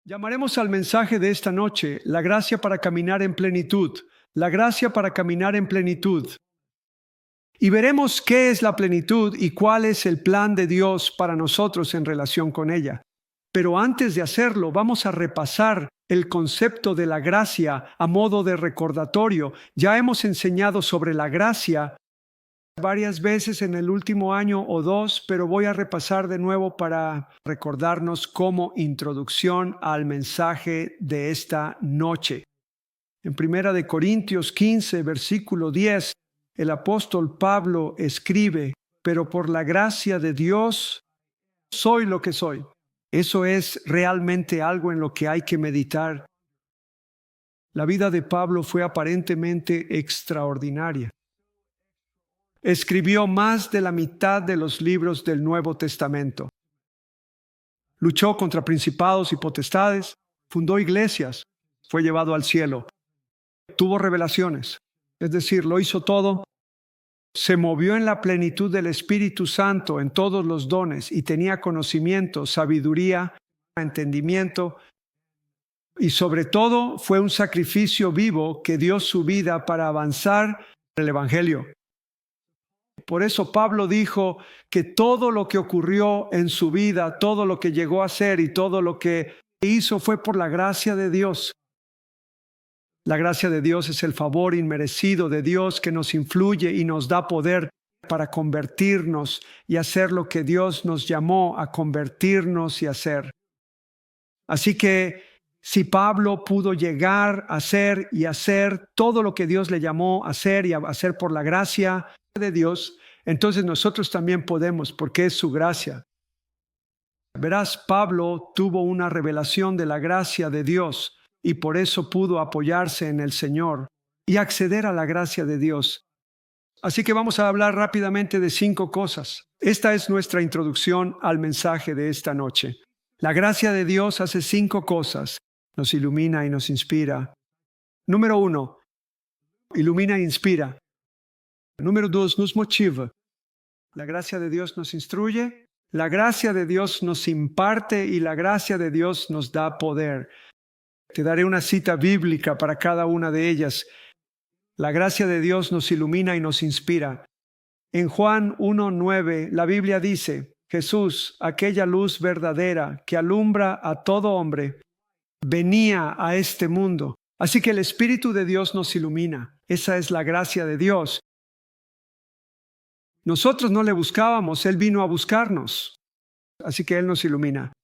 Llamaremos al mensaje de esta noche la gracia para caminar en plenitud, la gracia para caminar en plenitud. Y veremos qué es la plenitud y cuál es el plan de Dios para nosotros en relación con ella. Pero antes de hacerlo, vamos a repasar el concepto de la gracia a modo de recordatorio. Ya hemos enseñado sobre la gracia varias veces en el último año o dos, pero voy a repasar de nuevo para recordarnos como introducción al mensaje de esta noche. En 1 Corintios 15, versículo 10, el apóstol Pablo escribe: pero por la gracia de Dios soy lo que soy. Eso es realmente algo en lo que hay que meditar. La vida de Pablo fue aparentemente extraordinaria. Escribió más de la mitad de los libros del Nuevo Testamento. Luchó contra principados y potestades, fundó iglesias, fue llevado al cielo, tuvo revelaciones, es decir, lo hizo todo. Se movió en la plenitud del Espíritu Santo en todos los dones y tenía conocimiento, sabiduría, entendimiento, y sobre todo fue un sacrificio vivo que dio su vida para avanzar en el Evangelio. Por eso Pablo dijo que todo lo que ocurrió en su vida, todo lo que llegó a ser y todo lo que hizo fue por la gracia de Dios. La gracia de Dios es el favor inmerecido de Dios que nos influye y nos da poder para convertirnos y hacer lo que Dios nos llamó a convertirnos y hacer. Así que si Pablo pudo llegar a hacer y hacer todo lo que Dios le llamó a hacer y a hacer por la gracia de Dios, entonces nosotros también podemos, porque es su gracia. Verás, Pablo tuvo una revelación de la gracia de Dios y por eso pudo apoyarse en el Señor y acceder a la gracia de Dios. Así que vamos a hablar rápidamente de 5 cosas. Esta es nuestra introducción al mensaje de esta noche. La gracia de Dios hace 5 cosas. Nos ilumina y nos inspira. Número 1, ilumina e inspira. Número 2, nos motiva. La gracia de Dios nos instruye, la gracia de Dios nos imparte y la gracia de Dios nos da poder. Te daré una cita bíblica para cada una de ellas. La gracia de Dios nos ilumina y nos inspira. En Juan 1:9, la Biblia dice: Jesús, aquella luz verdadera que alumbra a todo hombre, venía a este mundo. Así que el Espíritu de Dios nos ilumina. Esa es la gracia de Dios. Nosotros no le buscábamos, Él vino a buscarnos. Así que Él nos ilumina.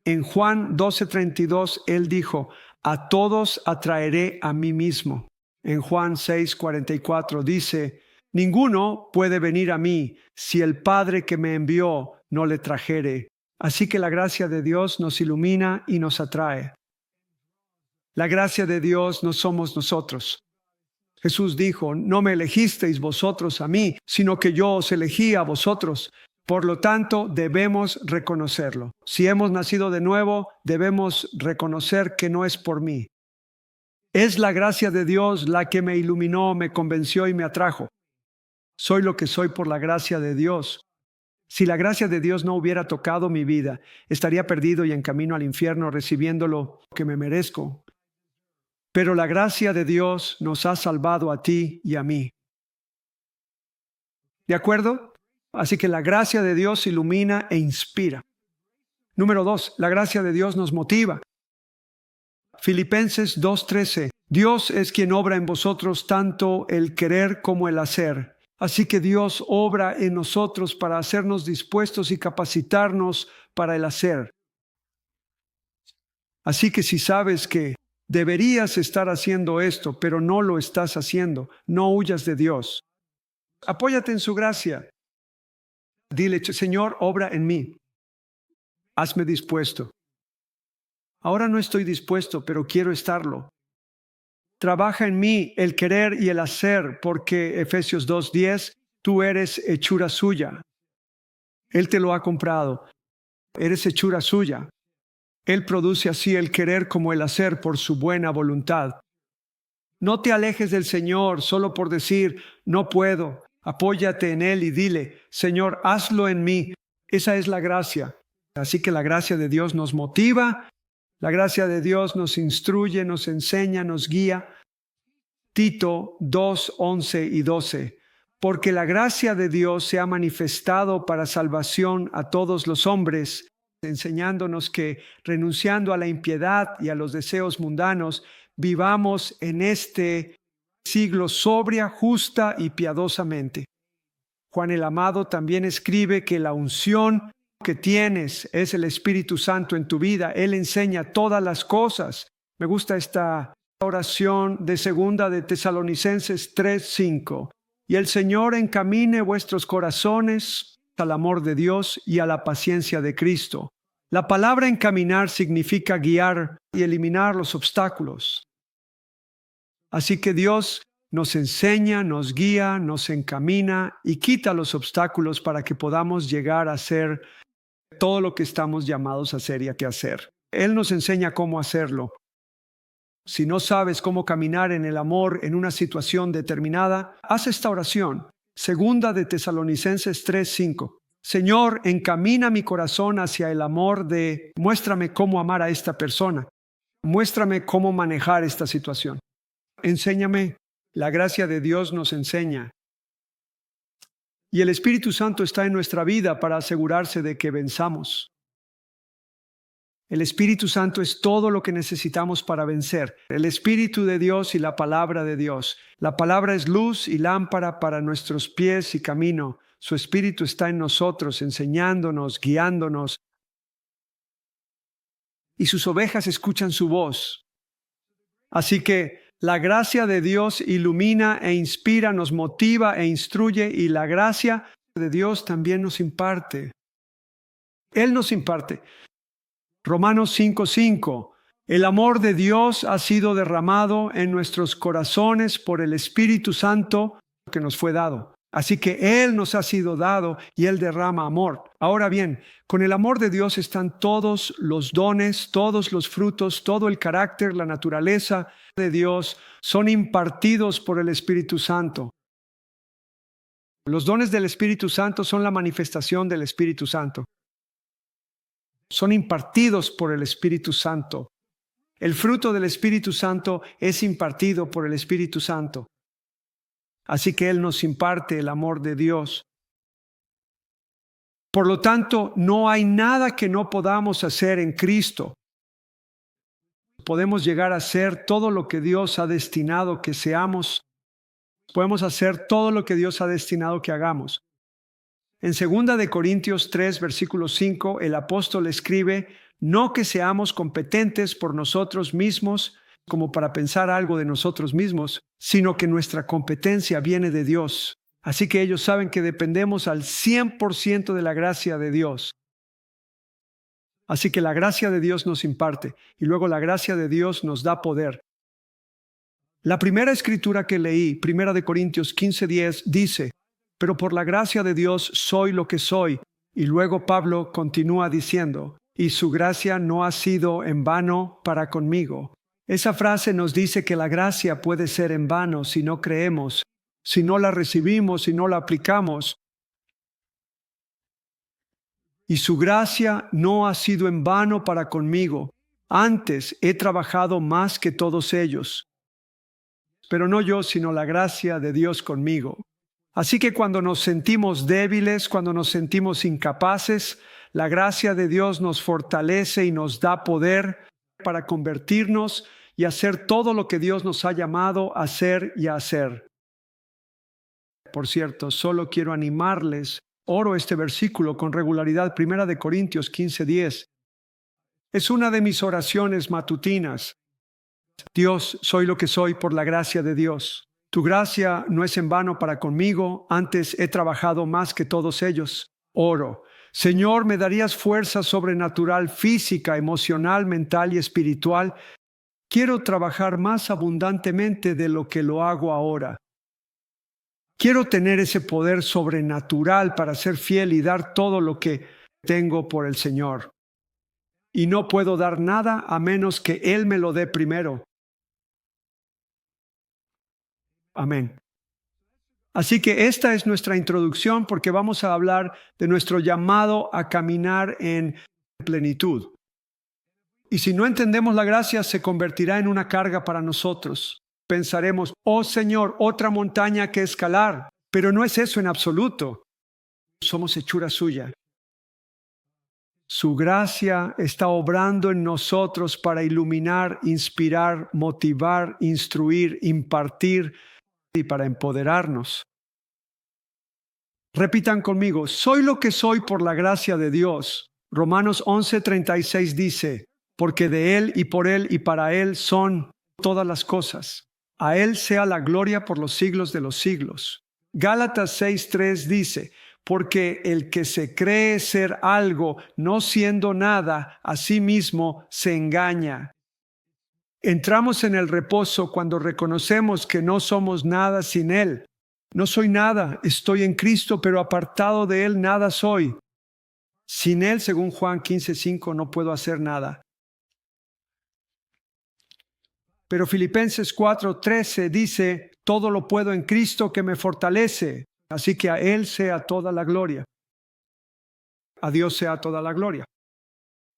En Juan 12:32, Él dijo: a todos atraeré a mí mismo. En Juan 6:44 dice: ninguno puede venir a mí si el Padre que me envió no le trajere. Así que la gracia de Dios nos ilumina y nos atrae. La gracia de Dios no somos nosotros. Jesús dijo: no me elegisteis vosotros a mí, sino que yo os elegí a vosotros. Por lo tanto, debemos reconocerlo. Si hemos nacido de nuevo, debemos reconocer que no es por mí. Es la gracia de Dios la que me iluminó, me convenció y me atrajo. Soy lo que soy por la gracia de Dios. Si la gracia de Dios no hubiera tocado mi vida, estaría perdido y en camino al infierno recibiendo lo que me merezco. Pero la gracia de Dios nos ha salvado a ti y a mí. ¿De acuerdo? Así que la gracia de Dios ilumina e inspira. Número 2, la gracia de Dios nos motiva. Filipenses 2:13. Dios es quien obra en vosotros tanto el querer como el hacer. Así que Dios obra en nosotros para hacernos dispuestos y capacitarnos para el hacer. Así que si sabes que deberías estar haciendo esto, pero no lo estás haciendo, no huyas de Dios. Apóyate en su gracia. Dile: Señor, obra en mí. Hazme dispuesto. Ahora no estoy dispuesto, pero quiero estarlo. Trabaja en mí el querer y el hacer, porque Efesios 2:10, tú eres hechura suya. Él te lo ha comprado. Eres hechura suya. Él produce así el querer como el hacer por su buena voluntad. No te alejes del Señor solo por decir: no puedo. Apóyate en Él y dile: Señor, hazlo en mí. Esa es la gracia. Así que la gracia de Dios nos motiva La gracia de Dios nos instruye, nos enseña, nos guía. Tito 2, 11 y 12. Porque la gracia de Dios se ha manifestado para salvación a todos los hombres, enseñándonos que, renunciando a la impiedad y a los deseos mundanos, vivamos en este siglo sobria, justa y piadosamente. Juan el Amado también escribe que la unción que tienes es el Espíritu Santo en tu vida. Él enseña todas las cosas. Me gusta esta oración de segunda de Tesalonicenses 3:5. Y el Señor encamine vuestros corazones al amor de Dios y a la paciencia de Cristo. La palabra encaminar significa guiar y eliminar los obstáculos. Así que Dios nos enseña, nos guía, nos encamina y quita los obstáculos para que podamos llegar a hacer todo lo que estamos llamados a hacer y a qué hacer. Él nos enseña cómo hacerlo. Si no sabes cómo caminar en el amor en una situación determinada, haz esta oración. Segunda de Tesalonicenses 3:5. Señor, encamina mi corazón hacia el amor muéstrame cómo amar a esta persona. Muéstrame cómo manejar esta situación. Enséñame. La gracia de Dios nos enseña. Y el Espíritu Santo está en nuestra vida para asegurarse de que venzamos. El Espíritu Santo es todo lo que necesitamos para vencer. El Espíritu de Dios y la palabra de Dios. La palabra es luz y lámpara para nuestros pies y camino. Su Espíritu está en nosotros, enseñándonos, guiándonos. Y sus ovejas escuchan su voz. Así que la gracia de Dios ilumina e inspira, nos motiva e instruye, y la gracia de Dios también nos imparte. Él nos imparte. Romanos 5:5. El amor de Dios ha sido derramado en nuestros corazones por el Espíritu Santo que nos fue dado. Así que Él nos ha sido dado y Él derrama amor. Ahora bien, con el amor de Dios están todos los dones, todos los frutos, todo el carácter, la naturaleza de Dios son impartidos por el Espíritu Santo. Los dones del Espíritu Santo son la manifestación del Espíritu Santo. Son impartidos por el Espíritu Santo. El fruto del Espíritu Santo es impartido por el Espíritu Santo. Así que Él nos imparte el amor de Dios. Por lo tanto, no hay nada que no podamos hacer en Cristo. Podemos llegar a ser todo lo que Dios ha destinado que seamos. Podemos hacer todo lo que Dios ha destinado que hagamos. En 2 de Corintios 3, versículo 5, el apóstol escribe: no que seamos competentes por nosotros mismos, como para pensar algo de nosotros mismos, sino que nuestra competencia viene de Dios. Así que ellos saben que dependemos al 100% de la gracia de Dios. Así que la gracia de Dios nos imparte y luego la gracia de Dios nos da poder. La primera escritura que leí, 1 de Corintios 15:10, dice: pero por la gracia de Dios soy lo que soy. Y luego Pablo continúa diciendo: y su gracia no ha sido en vano para conmigo. Esa frase nos dice que la gracia puede ser en vano si no creemos, si no la recibimos, si no la aplicamos. Y su gracia no ha sido en vano para conmigo. Antes he trabajado más que todos ellos. Pero no yo, sino la gracia de Dios conmigo. Así que cuando nos sentimos débiles, cuando nos sentimos incapaces, la gracia de Dios nos fortalece y nos da poder para convertirnos y hacer todo lo que Dios nos ha llamado a hacer y a hacer. Por cierto, solo quiero animarles. Oro este versículo con regularidad, 1 de Corintios 15:10. Es una de mis oraciones matutinas. Dios, soy lo que soy por la gracia de Dios. Tu gracia no es en vano para conmigo, antes he trabajado más que todos ellos. Oro. Señor, ¿me darías fuerza sobrenatural, física, emocional, mental y espiritual? Quiero trabajar más abundantemente de lo que lo hago ahora. Quiero tener ese poder sobrenatural para ser fiel y dar todo lo que tengo por el Señor. Y no puedo dar nada a menos que Él me lo dé primero. Amén. Así que esta es nuestra introducción, porque vamos a hablar de nuestro llamado a caminar en plenitud. Y si no entendemos la gracia, se convertirá en una carga para nosotros. Pensaremos, oh Señor, otra montaña que escalar. Pero no es eso en absoluto. Somos hechura suya. Su gracia está obrando en nosotros para iluminar, inspirar, motivar, instruir, impartir y para empoderarnos. Repitan conmigo, soy lo que soy por la gracia de Dios. Romanos 11:36 dice, porque de Él y por Él y para Él son todas las cosas. A Él sea la gloria por los siglos de los siglos. Gálatas 6:3 dice, porque el que se cree ser algo, no siendo nada, a sí mismo se engaña. Entramos en el reposo cuando reconocemos que no somos nada sin Él. No soy nada, estoy en Cristo, pero apartado de Él nada soy. Sin Él, según Juan 15:5, no puedo hacer nada. Pero Filipenses 4:13 dice, todo lo puedo en Cristo que me fortalece. Así que a Él sea toda la gloria. A Dios sea toda la gloria.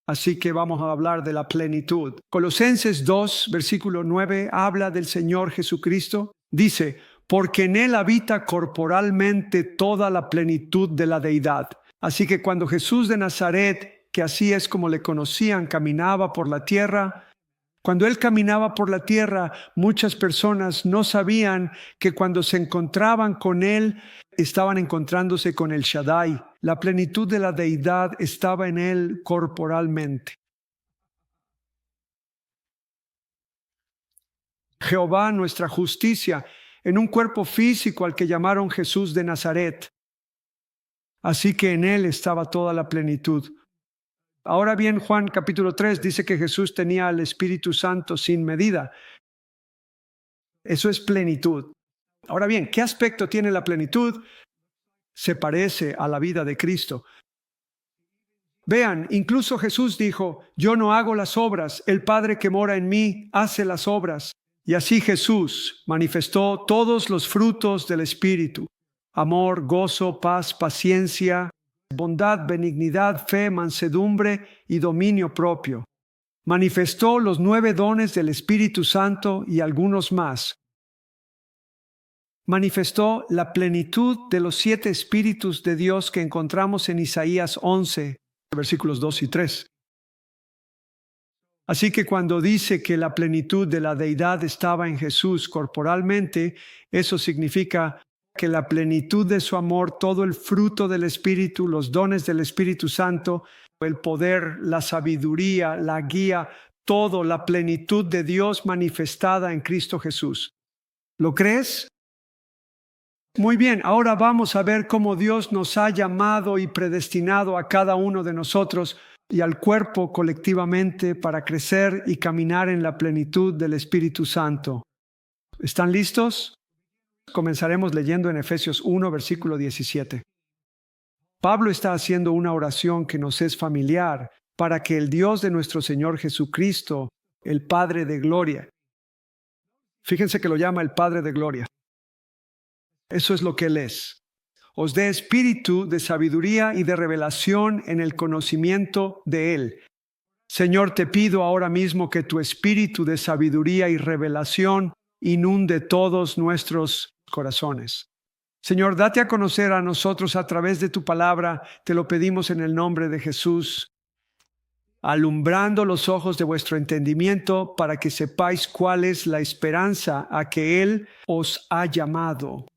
Así que vamos a hablar de la plenitud. Colosenses 2, versículo 9, habla del Señor Jesucristo. Dice, porque en Él habita corporalmente toda la plenitud de la deidad. Así que cuando Jesús de Nazaret, que así es como le conocían, caminaba por la tierra, cuando Él caminaba por la tierra, muchas personas no sabían que cuando se encontraban con Él, estaban encontrándose con el Shaddai. La plenitud de la deidad estaba en Él corporalmente. Jehová, nuestra justicia, en un cuerpo físico al que llamaron Jesús de Nazaret. Así que en Él estaba toda la plenitud. Ahora bien, Juan capítulo 3 dice que Jesús tenía al Espíritu Santo sin medida. Eso es plenitud. Ahora bien, ¿qué aspecto tiene la plenitud? Se parece a la vida de Cristo. Vean, incluso Jesús dijo, yo no hago las obras, el Padre que mora en mí hace las obras. Y así Jesús manifestó todos los frutos del Espíritu: amor, gozo, paz, paciencia, bondad, benignidad, fe, mansedumbre y dominio propio. Manifestó los 9 dones del Espíritu Santo y algunos más. Manifestó la plenitud de los 7 espíritus de Dios que encontramos en Isaías 11, versículos 2 y 3. Así que cuando dice que la plenitud de la deidad estaba en Jesús corporalmente, eso significa que la plenitud de su amor, todo el fruto del Espíritu, los dones del Espíritu Santo, el poder, la sabiduría, la guía, todo, la plenitud de Dios manifestada en Cristo Jesús. ¿Lo crees? Muy bien, ahora vamos a ver cómo Dios nos ha llamado y predestinado a cada uno de nosotros y al cuerpo colectivamente para crecer y caminar en la plenitud del Espíritu Santo. ¿Están listos? Comenzaremos leyendo en Efesios 1, versículo 17. Pablo está haciendo una oración que nos es familiar para que el Dios de nuestro Señor Jesucristo, el Padre de Gloria, fíjense que lo llama el Padre de Gloria. Eso es lo que Él es. Os dé espíritu de sabiduría y de revelación en el conocimiento de Él. Señor, te pido ahora mismo que tu espíritu de sabiduría y revelación inunde todos nuestros corazones. Señor, date a conocer a nosotros a través de tu palabra. Te lo pedimos en el nombre de Jesús. Alumbrando los ojos de vuestro entendimiento para que sepáis cuál es la esperanza a que Él os ha llamado.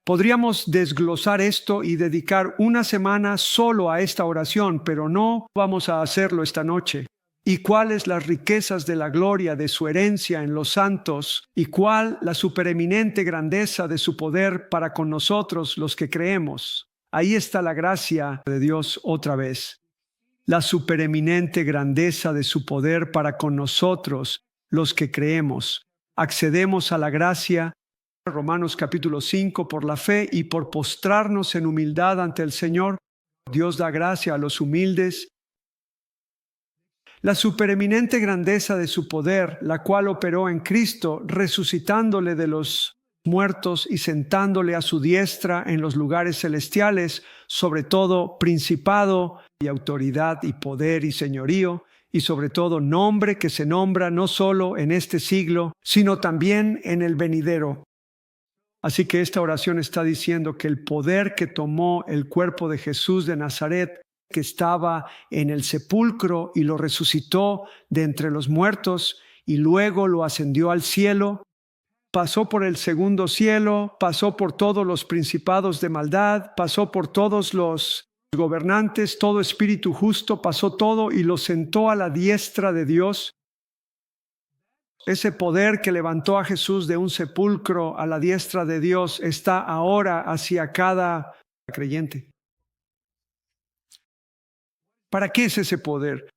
Podríamos desglosar esto y dedicar una semana solo a esta oración, pero no vamos a hacerlo esta noche. ¿Y cuáles las riquezas de la gloria de su herencia en los santos? ¿Y cuál la supereminente grandeza de su poder para con nosotros los que creemos? Ahí está la gracia de Dios otra vez. La supereminente grandeza de su poder para con nosotros los que creemos. Accedemos a la gracia. Romanos capítulo 5, por la fe y por postrarnos en humildad ante el Señor, Dios da gracia a los humildes. La supereminente grandeza de su poder, la cual operó en Cristo, resucitándole de los muertos y sentándole a su diestra en los lugares celestiales, sobre todo principado y autoridad y poder y señorío, y sobre todo nombre que se nombra no solo en este siglo, sino también en el venidero. Así que esta oración está diciendo que el poder que tomó el cuerpo de Jesús de Nazaret, que estaba en el sepulcro y lo resucitó de entre los muertos y luego lo ascendió al cielo, pasó por el segundo cielo, pasó por todos los principados de maldad, pasó por todos los gobernantes, todo espíritu justo, pasó todo y lo sentó a la diestra de Dios. Ese poder que levantó a Jesús de un sepulcro a la diestra de Dios está ahora hacia cada creyente. ¿Para qué es ese poder?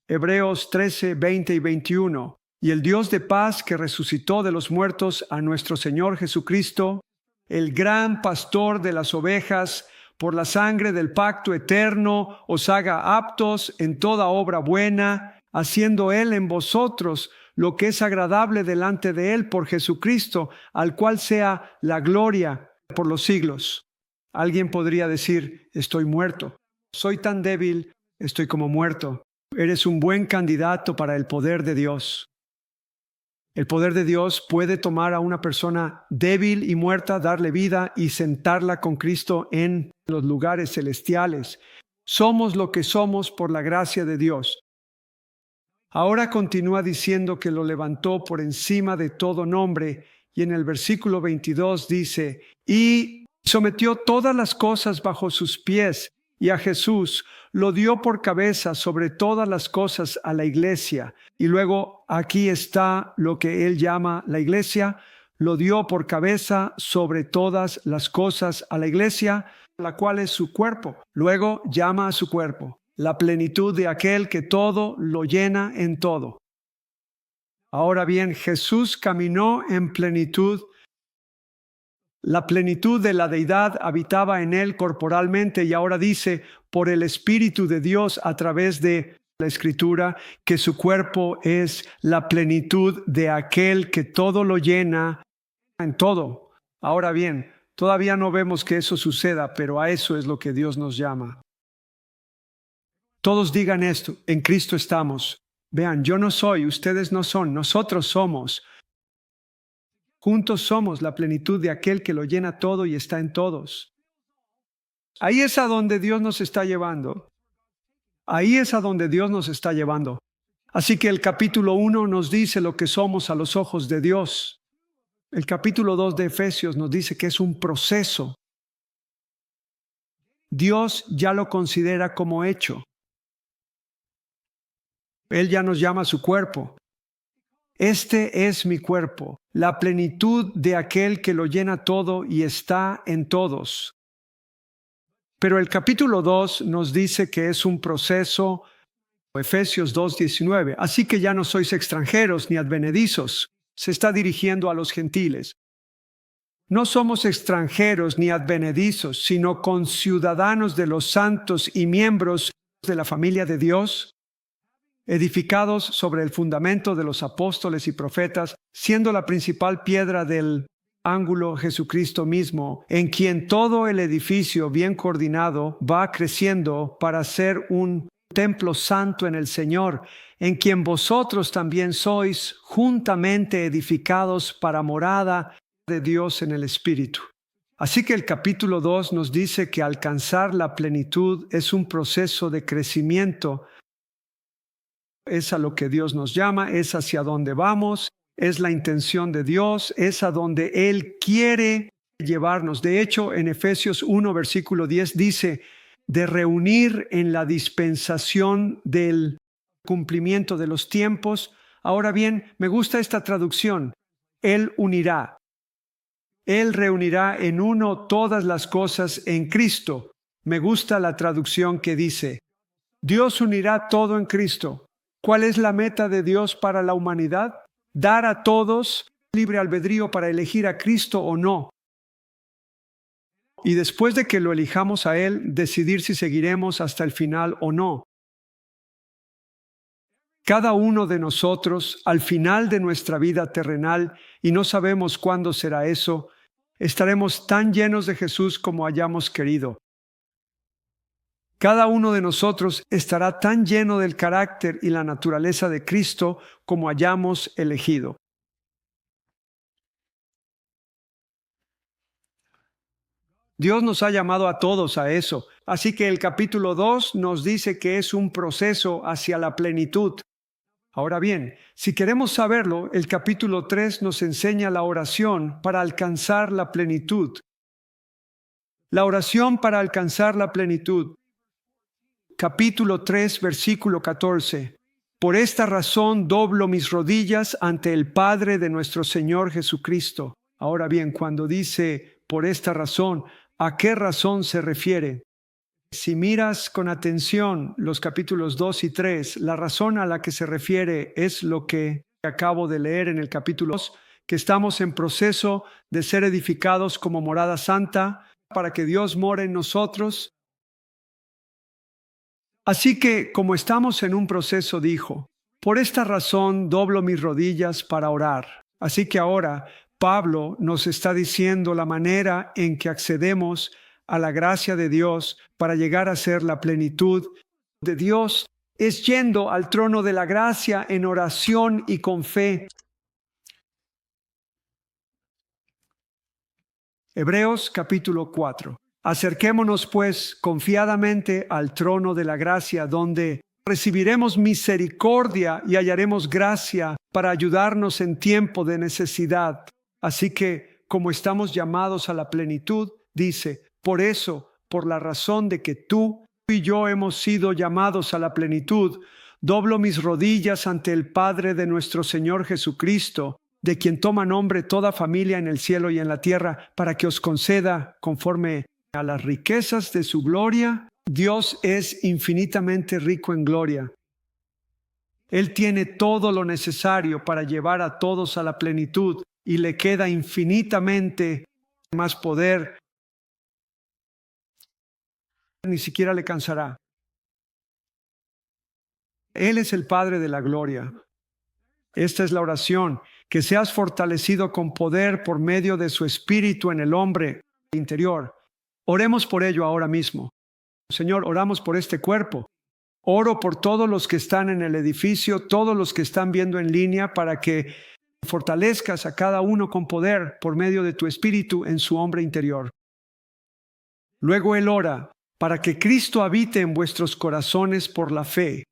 Hebreos 13, 20 y 21. Y el Dios de paz que resucitó de los muertos a nuestro Señor Jesucristo, el gran pastor de las ovejas, por la sangre del pacto eterno, os haga aptos en toda obra buena, haciendo Él en vosotros lo que es agradable delante de Él por Jesucristo, al cual sea la gloria por los siglos. Alguien podría decir, estoy muerto, soy tan débil, estoy como muerto. Eres un buen candidato para el poder de Dios. El poder de Dios puede tomar a una persona débil y muerta, darle vida y sentarla con Cristo en los lugares celestiales. Somos lo que somos por la gracia de Dios. Ahora continúa diciendo que lo levantó por encima de todo nombre, y en el versículo 22 dice, y sometió todas las cosas bajo sus pies, y a Jesús lo dio por cabeza sobre todas las cosas a la iglesia. Y luego aquí está lo que él llama la iglesia, lo dio por cabeza sobre todas las cosas a la iglesia, la cual es su cuerpo. Luego llama a su cuerpo la plenitud de aquel que todo lo llena en todo. Ahora bien, Jesús caminó en plenitud. La plenitud de la deidad habitaba en él corporalmente y ahora dice, por el Espíritu de Dios a través de la Escritura, que su cuerpo es la plenitud de aquel que todo lo llena en todo. Ahora bien, todavía no vemos que eso suceda, pero a eso es lo que Dios nos llama. Todos digan esto, en Cristo estamos. Vean, yo no soy, ustedes no son, nosotros somos. Juntos somos la plenitud de aquel que lo llena todo y está en todos. Ahí es a donde Dios nos está llevando. Ahí es a donde Dios nos está llevando. Así que el capítulo 1 nos dice lo que somos a los ojos de Dios. El capítulo 2 de Efesios nos dice que es un proceso. Dios ya lo considera como hecho. Él ya nos llama a su cuerpo. Este es mi cuerpo, la plenitud de aquel que lo llena todo y está en todos. Pero el capítulo 2 nos dice que es un proceso, Efesios 2:19. Así que ya no sois extranjeros ni advenedizos. Se está dirigiendo a los gentiles. No somos extranjeros ni advenedizos, sino conciudadanos de los santos y miembros de la familia de Dios, edificados sobre el fundamento de los apóstoles y profetas, siendo la principal piedra del ángulo Jesucristo mismo, en quien todo el edificio bien coordinado va creciendo para ser un templo santo en el Señor, en quien vosotros también sois juntamente edificados para morada de Dios en el Espíritu. Así que el capítulo 2 nos dice que alcanzar la plenitud es un proceso de crecimiento. Es a lo que Dios nos llama, es hacia donde vamos, es la intención de Dios, es a donde Él quiere llevarnos. De hecho, en Efesios 1, versículo 10 dice, de reunir en la dispensación del cumplimiento de los tiempos. Ahora bien, me gusta esta traducción, Él unirá. Él reunirá en uno todas las cosas en Cristo. Me gusta la traducción que dice, Dios unirá todo en Cristo. ¿Cuál es la meta de Dios para la humanidad? Dar a todos libre albedrío para elegir a Cristo o no. Y después de que lo elijamos a Él, decidir si seguiremos hasta el final o no. Cada uno de nosotros, al final de nuestra vida terrenal, y no sabemos cuándo será eso, estaremos tan llenos de Jesús como hayamos querido. Cada uno de nosotros estará tan lleno del carácter y la naturaleza de Cristo como hayamos elegido. Dios nos ha llamado a todos a eso. Así que el capítulo 2 nos dice que es un proceso hacia la plenitud. Ahora bien, si queremos saberlo, el capítulo 3 nos enseña la oración para alcanzar la plenitud. La oración para alcanzar la plenitud. Capítulo 3, versículo 14. Por esta razón doblo mis rodillas ante el Padre de nuestro Señor Jesucristo. Ahora bien, cuando dice por esta razón, ¿a qué razón se refiere? Si miras con atención los capítulos 2 y 3, la razón a la que se refiere es lo que acabo de leer en el capítulo 2, que estamos en proceso de ser edificados como morada santa para que Dios more en nosotros. Así que, como estamos en un proceso, dijo, por esta razón doblo mis rodillas para orar. Así que ahora Pablo nos está diciendo la manera en que accedemos a la gracia de Dios para llegar a ser la plenitud de Dios, es yendo al trono de la gracia en oración y con fe. Hebreos capítulo 4. Acerquémonos pues confiadamente al trono de la gracia, donde recibiremos misericordia y hallaremos gracia para ayudarnos en tiempo de necesidad. Así que, como estamos llamados a la plenitud, dice, por eso, por la razón de que tú y yo hemos sido llamados a la plenitud, doblo mis rodillas ante el Padre de nuestro Señor Jesucristo, de quien toma nombre toda familia en el cielo y en la tierra, para que os conceda, conforme a las riquezas de su gloria. Dios es infinitamente rico en gloria. Él tiene todo lo necesario para llevar a todos a la plenitud y le queda infinitamente más poder. Ni siquiera le cansará. Él es el Padre de la gloria. Esta es la oración, que seas fortalecido con poder por medio de su Espíritu en el hombre interior. Oremos por ello ahora mismo. Señor, oramos por este cuerpo. Oro por todos los que están en el edificio, todos los que están viendo en línea, para que fortalezcas a cada uno con poder por medio de tu Espíritu en su hombre interior. Luego él ora para que Cristo habite en vuestros corazones por la fe.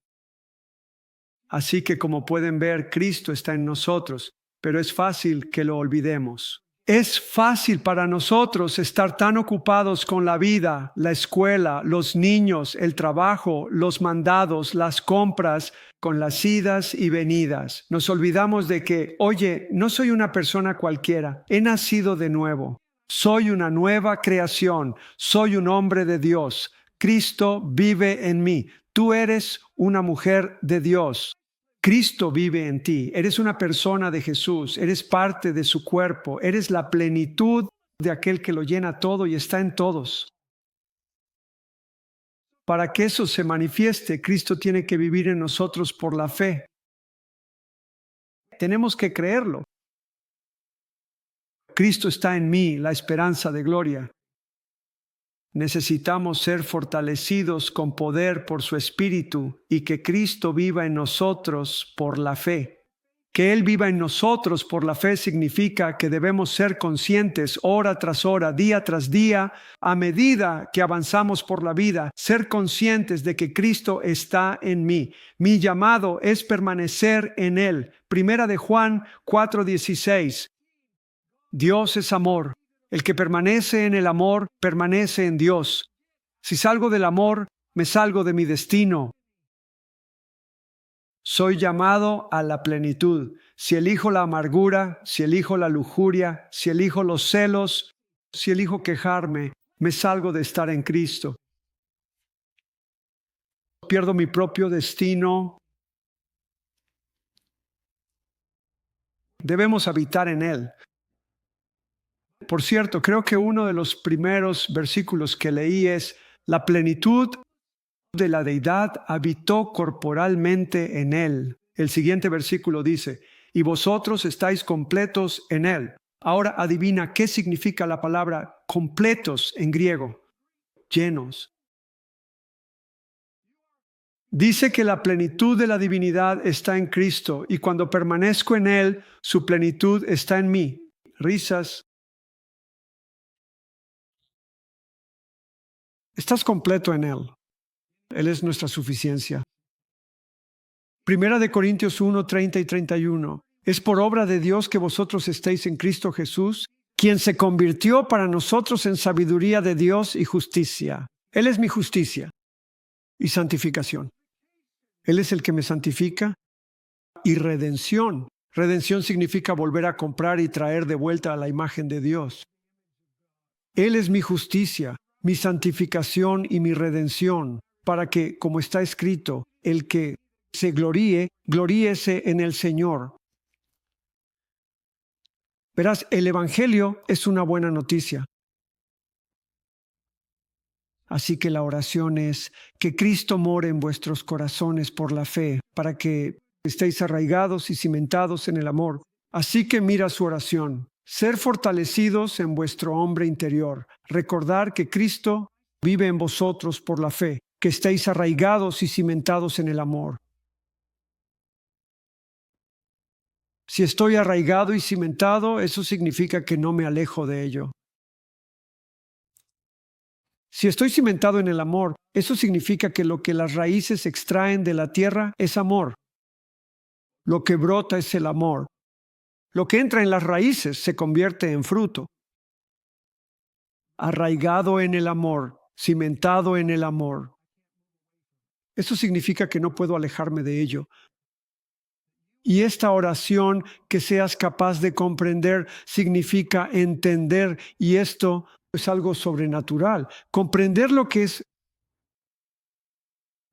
Así que, como pueden ver, Cristo está en nosotros, pero es fácil que lo olvidemos. Es fácil para nosotros estar tan ocupados con la vida, la escuela, los niños, el trabajo, los mandados, las compras, con las idas y venidas. Nos olvidamos de que, oye, no soy una persona cualquiera, he nacido de nuevo. Soy una nueva creación, soy un hombre de Dios. Cristo vive en mí. Tú eres una mujer de Dios. Cristo vive en ti. Eres una persona de Jesús. Eres parte de su cuerpo. Eres la plenitud de aquel que lo llena todo y está en todos. Para que eso se manifieste, Cristo tiene que vivir en nosotros por la fe. Tenemos que creerlo. Cristo está en mí, la esperanza de gloria. Necesitamos ser fortalecidos con poder por su Espíritu y que Cristo viva en nosotros por la fe. Que Él viva en nosotros por la fe significa que debemos ser conscientes hora tras hora, día tras día, a medida que avanzamos por la vida, ser conscientes de que Cristo está en mí. Mi llamado es permanecer en Él. Primera de Juan 4:16. Dios es amor. El que permanece en el amor, permanece en Dios. Si salgo del amor, me salgo de mi destino. Soy llamado a la plenitud. Si elijo la amargura, si elijo la lujuria, si elijo los celos, si elijo quejarme, me salgo de estar en Cristo. Pierdo mi propio destino. Debemos habitar en Él. Por cierto, creo que uno de los primeros versículos que leí es: la plenitud de la deidad habitó corporalmente en Él. El siguiente versículo dice: y vosotros estáis completos en Él. Ahora adivina qué significa la palabra completos en griego. Llenos. Dice que la plenitud de la divinidad está en Cristo y cuando permanezco en Él, su plenitud está en mí. Risas. Estás completo en Él. Él es nuestra suficiencia. Primera de Corintios 1, 30 y 31. Es por obra de Dios que vosotros estéis en Cristo Jesús, quien se convirtió para nosotros en sabiduría de Dios y justicia. Él es mi justicia y santificación. Él es el que me santifica y redención. Redención significa volver a comprar y traer de vuelta a la imagen de Dios. Él es mi justicia, mi santificación y mi redención, para que, como está escrito, el que se gloríe, gloríese en el Señor. Verás, el Evangelio es una buena noticia. Así que la oración es que Cristo more en vuestros corazones por la fe, para que estéis arraigados y cimentados en el amor. Así que mira su oración. Ser fortalecidos en vuestro hombre interior. Recordar que Cristo vive en vosotros por la fe, que estéis arraigados y cimentados en el amor. Si estoy arraigado y cimentado, eso significa que no me alejo de ello. Si estoy cimentado en el amor, eso significa que lo que las raíces extraen de la tierra es amor. Lo que brota es el amor. Lo que entra en las raíces se convierte en fruto. Arraigado en el amor, cimentado en el amor. Eso significa que no puedo alejarme de ello. Y esta oración que seas capaz de comprender significa entender, y esto es algo sobrenatural. Comprender lo que es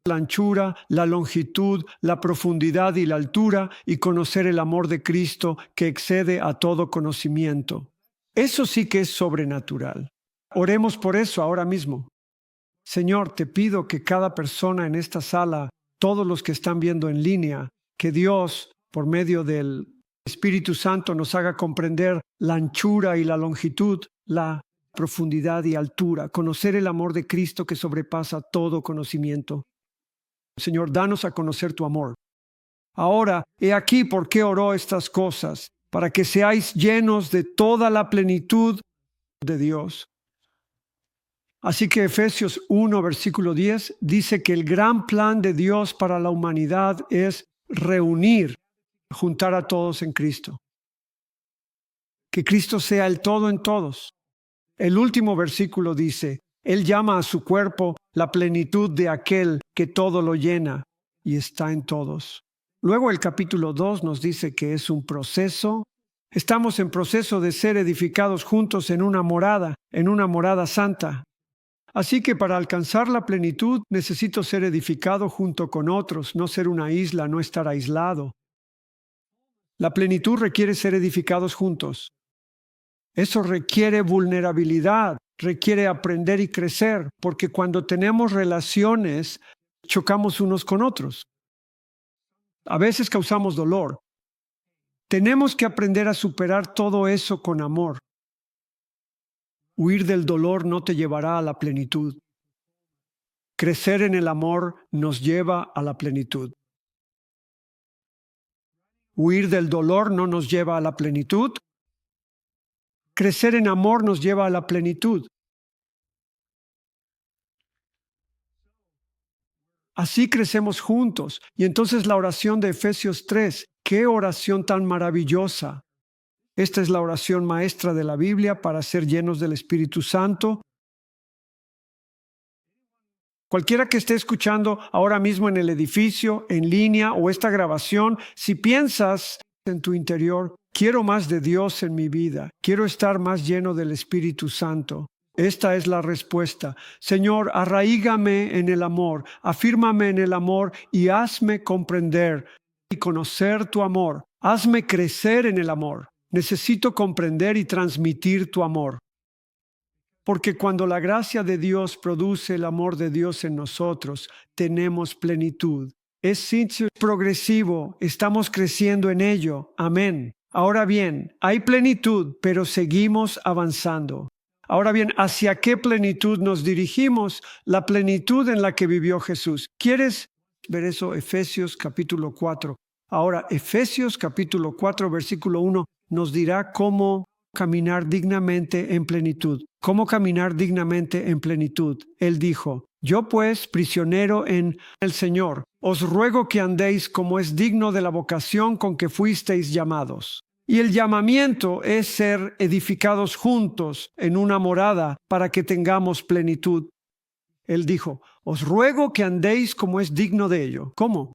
la anchura, la longitud, la profundidad y la altura, y conocer el amor de Cristo que excede a todo conocimiento. Eso sí que es sobrenatural. Oremos por eso ahora mismo. Señor, te pido que cada persona en esta sala, todos los que están viendo en línea, que Dios, por medio del Espíritu Santo, nos haga comprender la anchura y la longitud, la profundidad y altura, conocer el amor de Cristo que sobrepasa todo conocimiento. Señor, danos a conocer tu amor. Ahora, he aquí por qué oró estas cosas, para que seáis llenos de toda la plenitud de Dios. Así que Efesios 1, versículo 10, dice que el gran plan de Dios para la humanidad es reunir, juntar a todos en Cristo. Que Cristo sea el todo en todos. El último versículo dice, Él llama a su cuerpo la plenitud de aquel que todo lo llena y está en todos. Luego el capítulo 2 nos dice que es un proceso. Estamos en proceso de ser edificados juntos en una morada santa. Así que para alcanzar la plenitud necesito ser edificado junto con otros, no ser una isla, no estar aislado. La plenitud requiere ser edificados juntos. Eso requiere vulnerabilidad, requiere aprender y crecer, porque cuando tenemos relaciones, chocamos unos con otros. A veces causamos dolor. Tenemos que aprender a superar todo eso con amor. Huir del dolor no te llevará a la plenitud. Crecer en el amor nos lleva a la plenitud. Huir del dolor no nos lleva a la plenitud. Crecer en amor nos lleva a la plenitud. Así crecemos juntos. Y entonces la oración de Efesios 3, ¡qué oración tan maravillosa! Esta es la oración maestra de la Biblia para ser llenos del Espíritu Santo. Cualquiera que esté escuchando ahora mismo en el edificio, en línea o esta grabación, si piensas en tu interior, quiero más de Dios en mi vida, quiero estar más lleno del Espíritu Santo. Esta es la respuesta. Señor, arraígame en el amor, afírmame en el amor y hazme comprender y conocer tu amor. Hazme crecer en el amor. Necesito comprender y transmitir tu amor. Porque cuando la gracia de Dios produce el amor de Dios en nosotros, tenemos plenitud. Es progresivo, estamos creciendo en ello. Amén. Ahora bien, hay plenitud, pero seguimos avanzando. Ahora bien, ¿hacia qué plenitud nos dirigimos? La plenitud en la que vivió Jesús. ¿Quieres ver eso, Efesios capítulo 4. Ahora, Efesios capítulo 4, versículo 1, nos dirá cómo caminar dignamente en plenitud. ¿Cómo caminar dignamente en plenitud? Él dijo, yo pues, prisionero en el Señor, os ruego que andéis como es digno de la vocación con que fuisteis llamados. Y el llamamiento es ser edificados juntos en una morada para que tengamos plenitud. Él dijo, os ruego que andéis como es digno de ello. ¿Cómo?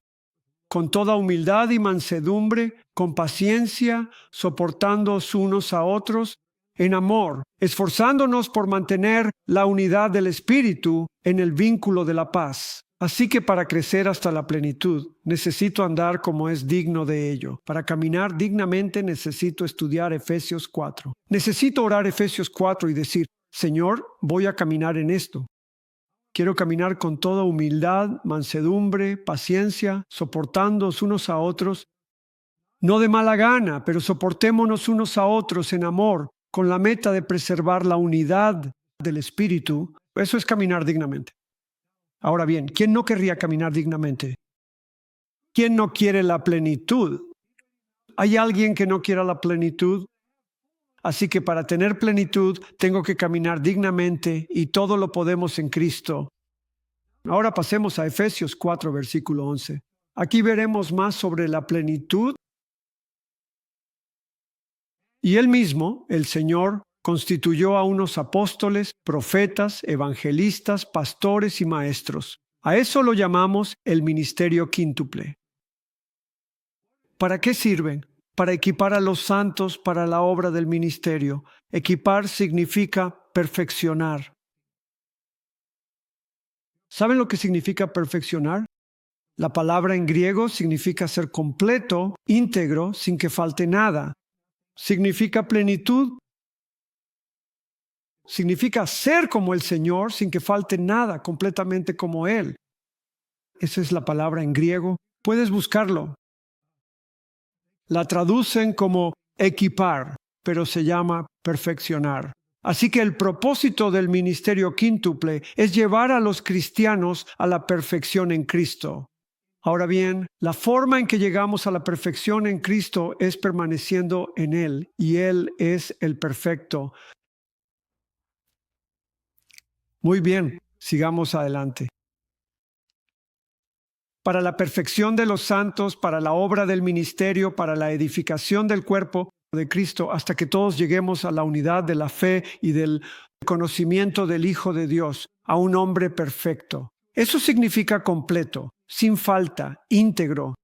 Con toda humildad y mansedumbre, con paciencia, soportándoos unos a otros, en amor, esforzándonos por mantener la unidad del Espíritu en el vínculo de la paz. Así que para crecer hasta la plenitud, necesito andar como es digno de ello. Para caminar dignamente necesito estudiar Efesios 4. Necesito orar Efesios 4 y decir, Señor, voy a caminar en esto. Quiero caminar con toda humildad, mansedumbre, paciencia, soportándonos unos a otros, no de mala gana, pero soportémonos unos a otros en amor, con la meta de preservar la unidad del Espíritu. Eso es caminar dignamente. Ahora bien, ¿quién no querría caminar dignamente? ¿Quién no quiere la plenitud? ¿Hay alguien que no quiera la plenitud? Así que para tener plenitud tengo que caminar dignamente y todo lo podemos en Cristo. Ahora pasemos a Efesios 4, versículo 11. Aquí veremos más sobre la plenitud. Y él mismo, el Señor, constituyó a unos apóstoles, profetas, evangelistas, pastores y maestros. A eso lo llamamos el ministerio quíntuple. ¿Para qué sirven? Para equipar a los santos para la obra del ministerio. Equipar significa perfeccionar. ¿Saben lo que significa perfeccionar? La palabra en griego significa ser completo, íntegro, sin que falte nada. Significa plenitud. Significa ser como el Señor sin que falte nada, completamente como Él. Esa es la palabra en griego. Puedes buscarlo. La traducen como equipar, pero se llama perfeccionar. Así que el propósito del ministerio quíntuple es llevar a los cristianos a la perfección en Cristo. Ahora bien, la forma en que llegamos a la perfección en Cristo es permaneciendo en Él, y Él es el perfecto. Muy bien, sigamos adelante. Para la perfección de los santos, para la obra del ministerio, para la edificación del cuerpo de Cristo, hasta que todos lleguemos a la unidad de la fe y del conocimiento del Hijo de Dios, a un hombre perfecto. Eso significa completo, sin falta, íntegro,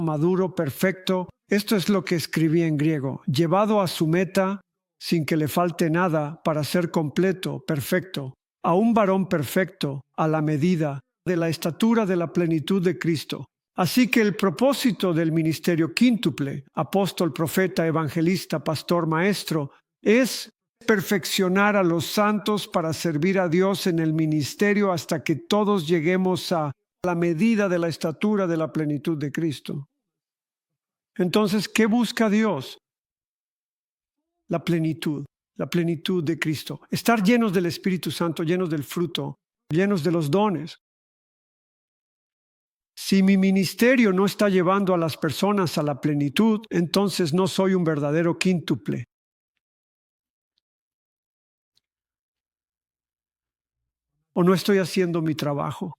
maduro, perfecto. Esto es lo que escribí en griego, llevado a su meta sin que le falte nada para ser completo, perfecto, a un varón perfecto, a la medida de la estatura de la plenitud de Cristo. Así que el propósito del ministerio quíntuple, apóstol, profeta, evangelista, pastor, maestro, es perfeccionar a los santos para servir a Dios en el ministerio hasta que todos lleguemos a la medida de la estatura de la plenitud de Cristo. Entonces, ¿qué busca Dios? La plenitud de Cristo. Estar llenos del Espíritu Santo, llenos del fruto, llenos de los dones. Si mi ministerio no está llevando a las personas a la plenitud, entonces no soy un verdadero quíntuple. O no estoy haciendo mi trabajo.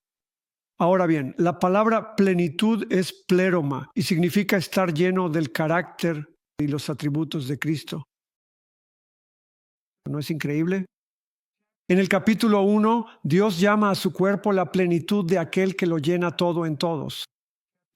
Ahora bien, la palabra plenitud es pléroma y significa estar lleno del carácter y los atributos de Cristo. ¿No es increíble? En el capítulo 1, Dios llama a su cuerpo la plenitud de aquel que lo llena todo en todos.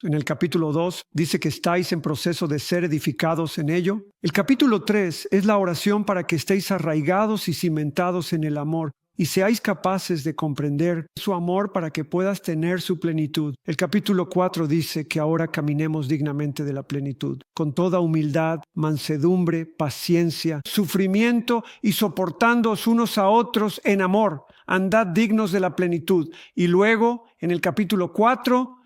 En el capítulo 2 dice que estáis en proceso de ser edificados en ello. El capítulo 3 es la oración para que estéis arraigados y cimentados en el amor y seáis capaces de comprender su amor para que puedas tener su plenitud. El capítulo 4 dice que ahora caminemos dignamente de la plenitud, con toda humildad, mansedumbre, paciencia, sufrimiento y soportándoos unos a otros en amor. Andad dignos de la plenitud. Y luego, en el capítulo 4,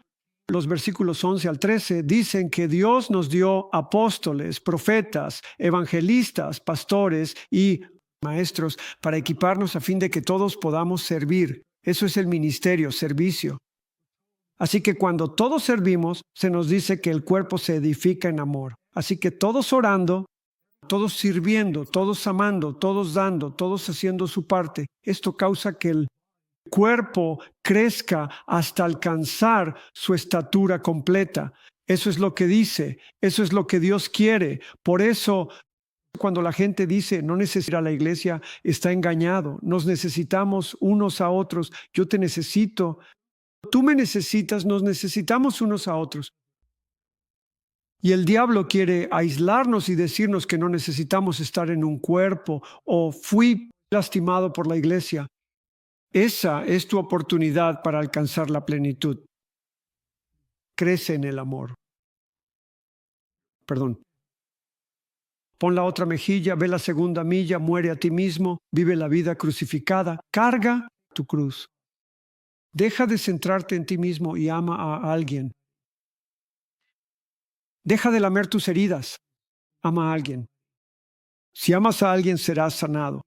los versículos 11 al 13 dicen que Dios nos dio apóstoles, profetas, evangelistas, pastores y maestros para equiparnos a fin de que todos podamos servir. Eso es el ministerio, servicio. Así que cuando todos servimos, se nos dice que el cuerpo se edifica en amor. Así que todos orando, todos sirviendo, todos amando, todos dando, todos haciendo su parte, esto causa que el cuerpo crezca hasta alcanzar su estatura completa. Eso es lo que dice, eso es lo que Dios quiere. Por eso, cuando la gente dice no necesita ir a la iglesia, está engañado. Nos necesitamos unos a otros. Yo te necesito, tú me necesitas, nos necesitamos unos a otros. Y el diablo quiere aislarnos y decirnos que no necesitamos estar en un cuerpo o fui lastimado por la iglesia. Esa es tu oportunidad para alcanzar la plenitud. Crece en el amor. Perdón. Pon la otra mejilla, ve la segunda milla, muere a ti mismo, vive la vida crucificada, carga tu cruz. Deja de centrarte en ti mismo y ama a alguien. Deja de lamer tus heridas, ama a alguien. Si amas a alguien, serás sanado.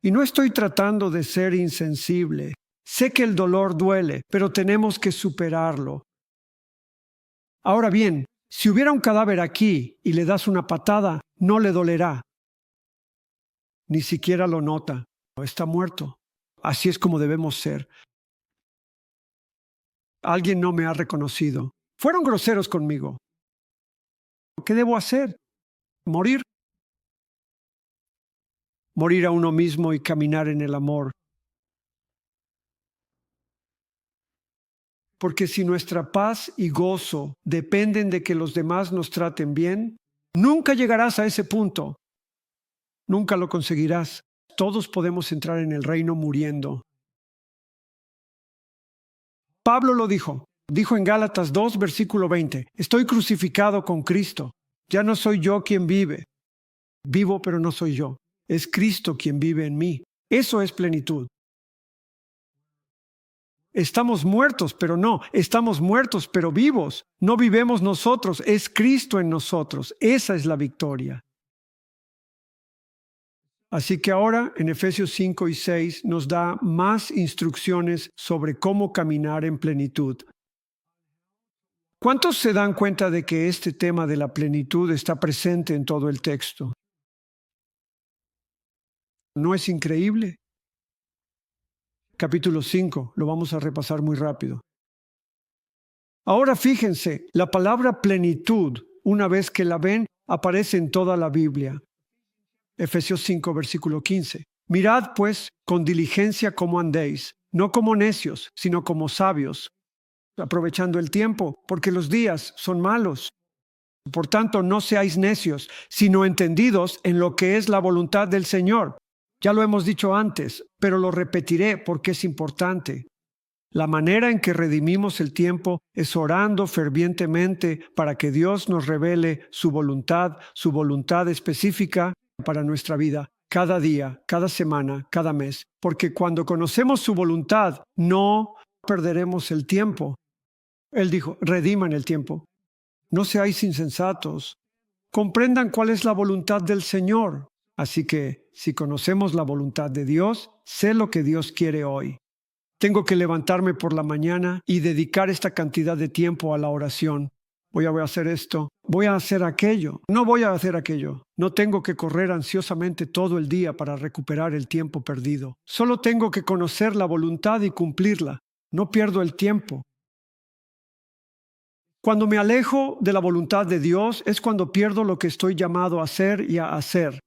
Y no estoy tratando de ser insensible. Sé que el dolor duele, pero tenemos que superarlo. Ahora bien, si hubiera un cadáver aquí y le das una patada, no le dolerá. Ni siquiera lo nota. Está muerto. Así es como debemos ser. Alguien no me ha reconocido. Fueron groseros conmigo. ¿Qué debo hacer? Morir. Morir a uno mismo y caminar en el amor. Porque si nuestra paz y gozo dependen de que los demás nos traten bien, nunca llegarás a ese punto. Nunca lo conseguirás. Todos podemos entrar en el reino muriendo. Pablo lo dijo. Dijo en Gálatas 2, versículo 20. Estoy crucificado con Cristo. Ya no soy yo quien vive. Vivo, pero no soy yo. Es Cristo quien vive en mí. Eso es plenitud. Estamos muertos, pero no. Estamos muertos, pero vivos. No vivemos nosotros. Es Cristo en nosotros. Esa es la victoria. Así que ahora en Efesios 5 y 6 nos da más instrucciones sobre cómo caminar en plenitud. ¿Cuántos se dan cuenta de que este tema de la plenitud está presente en todo el texto? ¿No es increíble? Capítulo 5, lo vamos a repasar muy rápido. Ahora fíjense, la palabra plenitud, una vez que la ven, aparece en toda la Biblia. Efesios 5, versículo 15. Mirad, pues, con diligencia cómo andéis, no como necios, sino como sabios, aprovechando el tiempo, porque los días son malos. Por tanto, no seáis necios, sino entendidos en lo que es la voluntad del Señor. Ya lo hemos dicho antes, pero lo repetiré porque es importante. La manera en que redimimos el tiempo es orando fervientemente para que Dios nos revele su voluntad específica para nuestra vida, cada día, cada semana, cada mes. Porque cuando conocemos su voluntad, no perderemos el tiempo. Él dijo, rediman el tiempo. No seáis insensatos. Comprendan cuál es la voluntad del Señor. Así que, si conocemos la voluntad de Dios, sé lo que Dios quiere hoy. Tengo que levantarme por la mañana y dedicar esta cantidad de tiempo a la oración. Voy a hacer esto, voy a hacer aquello, no voy a hacer aquello. No tengo que correr ansiosamente todo el día para recuperar el tiempo perdido. Solo tengo que conocer la voluntad y cumplirla. No pierdo el tiempo. Cuando me alejo de la voluntad de Dios es cuando pierdo lo que estoy llamado a hacer y a hacer.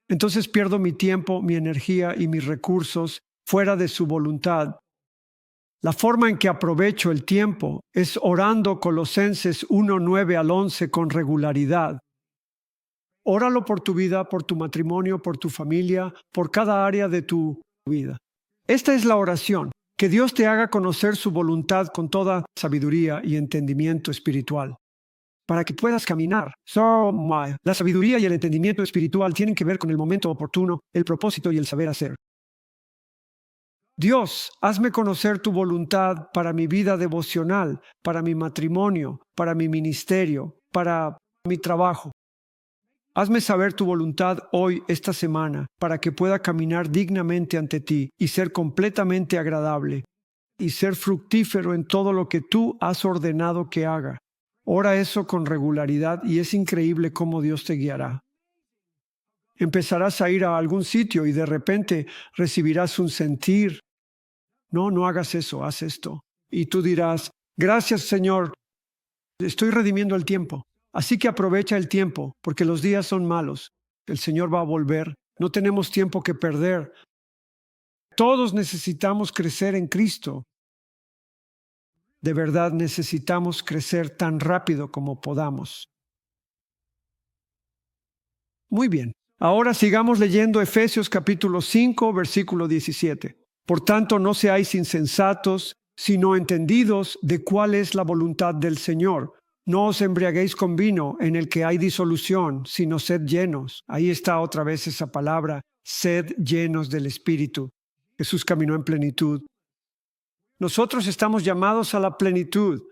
Entonces pierdo mi tiempo, mi energía y mis recursos fuera de su voluntad. La forma en que aprovecho el tiempo es orando Colosenses 1, 9 al 11 con regularidad. Óralo por tu vida, por tu matrimonio, por tu familia, por cada área de tu vida. Esta es la oración. Que Dios te haga conocer su voluntad con toda sabiduría y entendimiento espiritual, para que puedas caminar. La sabiduría y el entendimiento espiritual tienen que ver con el momento oportuno, el propósito y el saber hacer. Dios, hazme conocer tu voluntad para mi vida devocional, para mi matrimonio, para mi ministerio, para mi trabajo. Hazme saber tu voluntad hoy, esta semana, para que pueda caminar dignamente ante ti y ser completamente agradable y ser fructífero en todo lo que tú has ordenado que haga. Ora eso con regularidad y es increíble cómo Dios te guiará. Empezarás a ir a algún sitio y de repente recibirás un sentir. No, no hagas eso, haz esto. Y tú dirás, gracias Señor, estoy redimiendo el tiempo. Así que aprovecha el tiempo, porque los días son malos. El Señor va a volver. No tenemos tiempo que perder. Todos necesitamos crecer en Cristo. De verdad necesitamos crecer tan rápido como podamos. Muy bien. Ahora sigamos leyendo Efesios capítulo 5, versículo 17. Por tanto, no seáis insensatos, sino entendidos de cuál es la voluntad del Señor. No os embriaguéis con vino en el que hay disolución, sino sed llenos. Ahí está otra vez esa palabra, sed llenos del Espíritu. Jesús caminó en plenitud. Nosotros estamos llamados a la plenitud.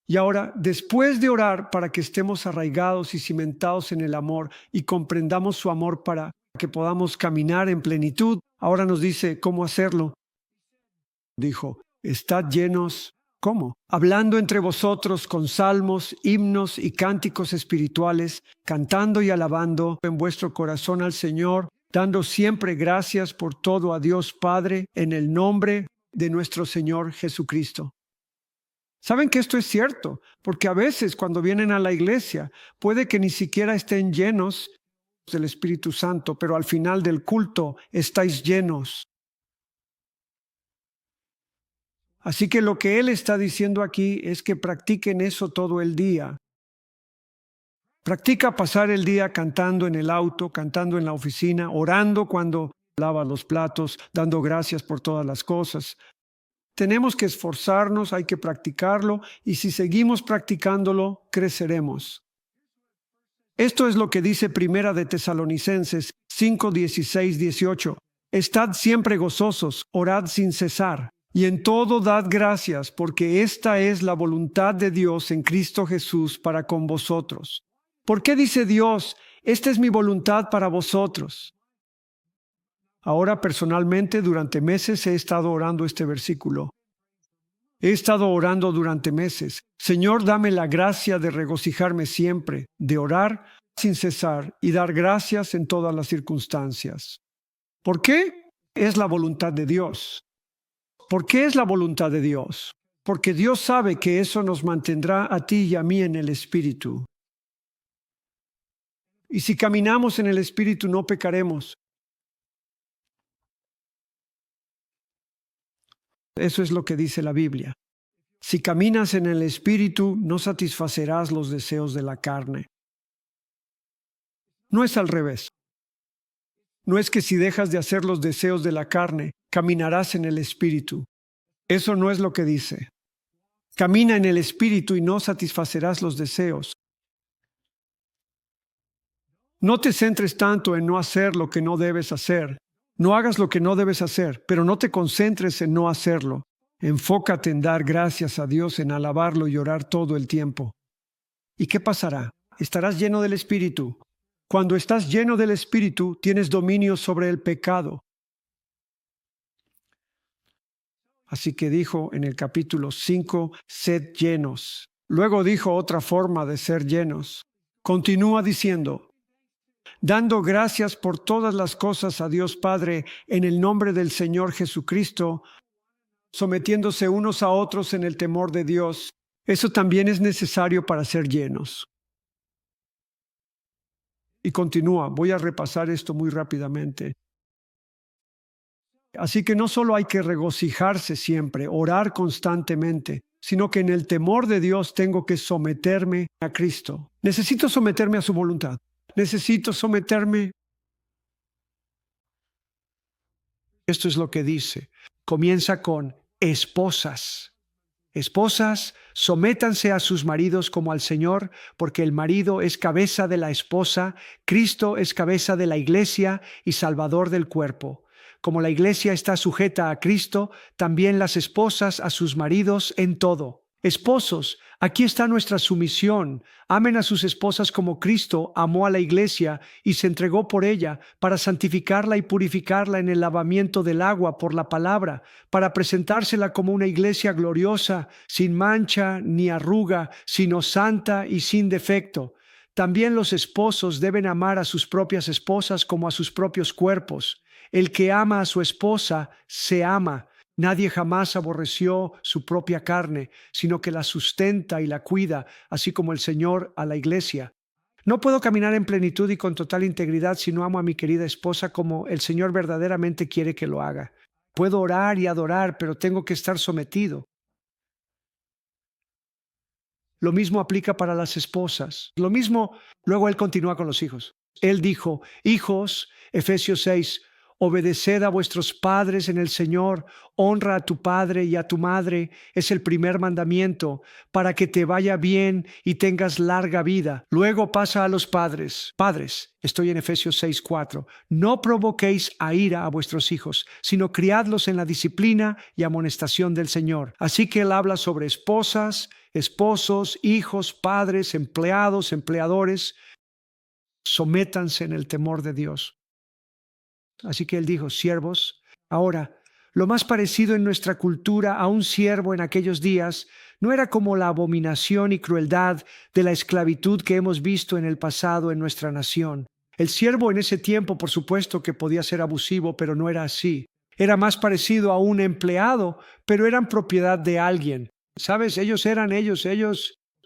Y ahora, después de orar para que estemos arraigados y cimentados en el amor y comprendamos su amor para que podamos caminar en plenitud, ahora nos dice cómo hacerlo. Dijo, estad llenos. ¿Cómo? Hablando entre vosotros con salmos, himnos y cánticos espirituales, cantando y alabando en vuestro corazón al Señor, dando siempre gracias por todo a Dios Padre en el nombre de nuestro Señor Jesucristo. ¿Saben que esto es cierto? Porque a veces cuando vienen a la iglesia puede que ni siquiera estén llenos del Espíritu Santo, pero al final del culto estáis llenos. Así que lo que Él está diciendo aquí es que practiquen eso todo el día. Practica pasar el día cantando en el auto, cantando en la oficina, orando cuando lavas los platos, dando gracias por todas las cosas. Tenemos que esforzarnos, hay que practicarlo, y si seguimos practicándolo, creceremos. Esto es lo que dice Primera de Tesalonicenses 5, 16, 18. Estad siempre gozosos, orad sin cesar, y en todo dad gracias, porque esta es la voluntad de Dios en Cristo Jesús para con vosotros. ¿Por qué dice Dios, esta es mi voluntad para vosotros? Ahora personalmente durante meses he estado orando este versículo. He estado orando durante meses. Señor, dame la gracia de regocijarme siempre, de orar sin cesar y dar gracias en todas las circunstancias. ¿Por qué? Es la voluntad de Dios. ¿Por qué es la voluntad de Dios? Porque Dios sabe que eso nos mantendrá a ti y a mí en el Espíritu. Y si caminamos en el Espíritu no pecaremos. Eso es lo que dice la Biblia. Si caminas en el Espíritu, no satisfacerás los deseos de la carne. No es al revés. No es que si dejas de hacer los deseos de la carne, caminarás en el Espíritu. Eso no es lo que dice. Camina en el Espíritu y no satisfacerás los deseos. No te centres tanto en no hacer lo que no debes hacer. No hagas lo que no debes hacer, pero no te concentres en no hacerlo. Enfócate en dar gracias a Dios, en alabarlo y orar todo el tiempo. ¿Y qué pasará? Estarás lleno del Espíritu. Cuando estás lleno del Espíritu, tienes dominio sobre el pecado. Así que dijo en el capítulo 5, sed llenos. Luego dijo otra forma de ser llenos. Continúa diciendo, dando gracias por todas las cosas a Dios Padre en el nombre del Señor Jesucristo, sometiéndose unos a otros en el temor de Dios. Eso también es necesario para ser llenos. Y continúa, voy a repasar esto muy rápidamente. Así que no solo hay que regocijarse siempre, orar constantemente, sino que en el temor de Dios tengo que someterme a Cristo. Necesito someterme a su voluntad. Necesito someterme. Esto es lo que dice. Comienza con esposas. Esposas, sométanse a sus maridos como al Señor, porque el marido es cabeza de la esposa, Cristo es cabeza de la iglesia y salvador del cuerpo. Como la iglesia está sujeta a Cristo, también las esposas a sus maridos en todo. Esposos, aquí está nuestra sumisión. Amen a sus esposas como Cristo amó a la iglesia y se entregó por ella para santificarla y purificarla en el lavamiento del agua por la palabra, para presentársela como una iglesia gloriosa, sin mancha ni arruga, sino santa y sin defecto. También los esposos deben amar a sus propias esposas como a sus propios cuerpos. El que ama a su esposa se ama. Nadie jamás aborreció su propia carne, sino que la sustenta y la cuida, así como el Señor a la iglesia. No puedo caminar en plenitud y con total integridad si no amo a mi querida esposa como el Señor verdaderamente quiere que lo haga. Puedo orar y adorar, pero tengo que estar sometido. Lo mismo aplica para las esposas. Lo mismo, luego él continúa con los hijos. Él dijo, hijos, Efesios 6, obedeced a vuestros padres en el Señor, honra a tu padre y a tu madre, es el primer mandamiento, para que te vaya bien y tengas larga vida. Luego pasa a los padres. Padres, estoy en Efesios 6:4, no provoquéis a ira a vuestros hijos, sino criadlos en la disciplina y amonestación del Señor. Así que él habla sobre esposas, esposos, hijos, padres, empleados, empleadores. Sométanse en el temor de Dios. Así que él dijo, siervos. Ahora, lo más parecido en nuestra cultura a un siervo en aquellos días no era como la abominación y crueldad de la esclavitud que hemos visto en el pasado en nuestra nación. El siervo en ese tiempo, por supuesto que podía ser abusivo, pero no era así. Era más parecido a un empleado, pero eran propiedad de alguien. ¿Sabes? Ellos eran ellos,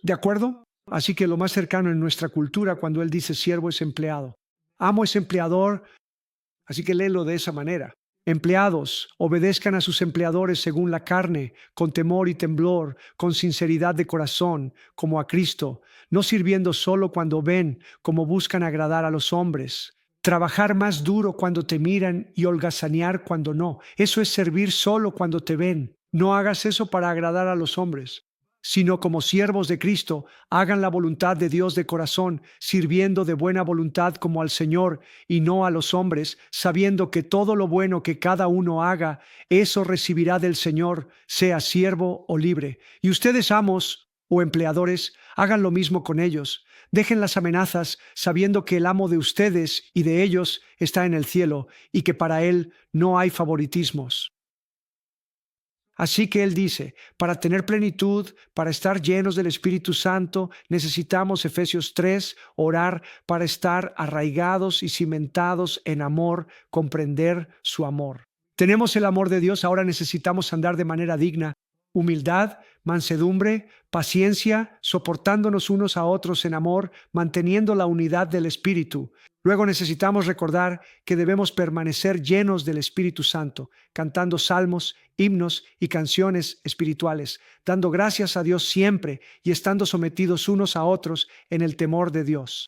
¿de acuerdo? Así que lo más cercano en nuestra cultura cuando él dice siervo es empleado. Amo es empleador. Así que léelo de esa manera. Empleados, obedezcan a sus empleadores según la carne, con temor y temblor, con sinceridad de corazón, como a Cristo, no sirviendo solo cuando ven, como buscan agradar a los hombres. Trabajar más duro cuando te miran y holgazanear cuando no. Eso es servir solo cuando te ven. No hagas eso para agradar a los hombres, sino como siervos de Cristo, hagan la voluntad de Dios de corazón, sirviendo de buena voluntad como al Señor y no a los hombres, sabiendo que todo lo bueno que cada uno haga, eso recibirá del Señor, sea siervo o libre. Y ustedes, amos o empleadores, hagan lo mismo con ellos. Dejen las amenazas, sabiendo que el amo de ustedes y de ellos está en el cielo y que para él no hay favoritismos. Así que él dice, para tener plenitud, para estar llenos del Espíritu Santo, necesitamos, Efesios 3, orar para estar arraigados y cimentados en amor, comprender su amor. Tenemos el amor de Dios, ahora necesitamos andar de manera digna. Humildad, mansedumbre, paciencia, soportándonos unos a otros en amor, manteniendo la unidad del Espíritu. Luego necesitamos recordar que debemos permanecer llenos del Espíritu Santo, cantando salmos, himnos y canciones espirituales, dando gracias a Dios siempre y estando sometidos unos a otros en el temor de Dios.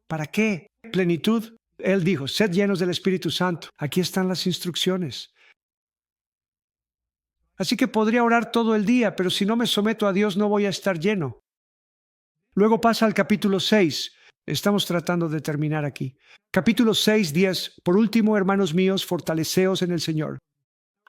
¿Para qué? Plenitud. Él dijo, sed llenos del Espíritu Santo. Aquí están las instrucciones. Así que podría orar todo el día, pero si no me someto a Dios no voy a estar lleno. Luego pasa al capítulo 6. Estamos tratando de terminar aquí. Capítulo 6, 10. Por último, hermanos míos, fortaleceos en el Señor.